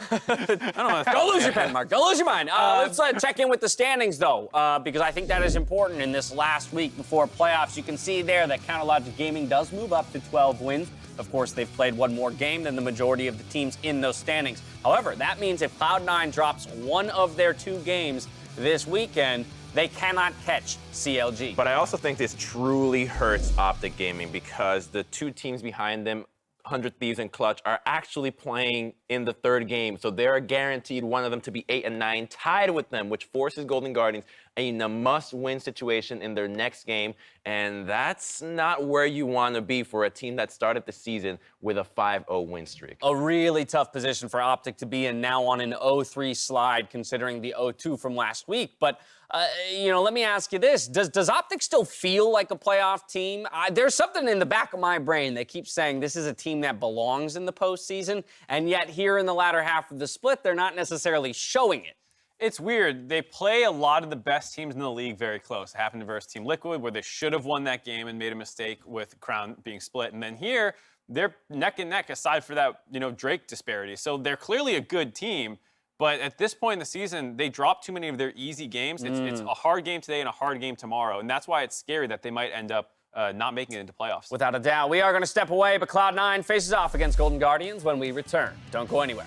don't know. Don't lose your pen, Mark. Don't lose your mind. Let's check in with the standings, though, because I think that is important in this last week before playoffs. You can see there that CounterLogic Gaming does move up to 12 wins. Of course, they've played one more game than the majority of the teams in those standings. However, that means if Cloud9 drops one of their 2 games this weekend, they cannot catch CLG. But I also think this truly hurts OpTic Gaming, because the 2 teams behind them, 100 Thieves and Clutch, are actually playing in the 3rd game. So they're guaranteed one of them to be 8 and 9, tied with them, which forces Golden Guardians in a must-win situation in their next game. And that's not where you want to be for a team that started the season with a 5-0 win streak. A really tough position for OpTic to be in, now on an 0-3 slide, considering the 0-2 from last week. But let me ask you this. Does OpTic still feel like a playoff team? There's something in the back of my brain that keeps saying this is a team that belongs in the postseason, and yet here in the latter half of the split, they're not necessarily showing it. It's weird. They play a lot of the best teams in the league very close. It happened versus Team Liquid, where they should have won that game and made a mistake with Crown being split. And then here, they're neck and neck aside for that, Drake disparity. So they're clearly a good team. But at this point in the season, they dropped too many of their easy games. It's a hard game today and a hard game tomorrow. And that's why it's scary that they might end up not making it into playoffs. Without a doubt. We are going to step away, but Cloud9 faces off against Golden Guardians when we return. Don't go anywhere.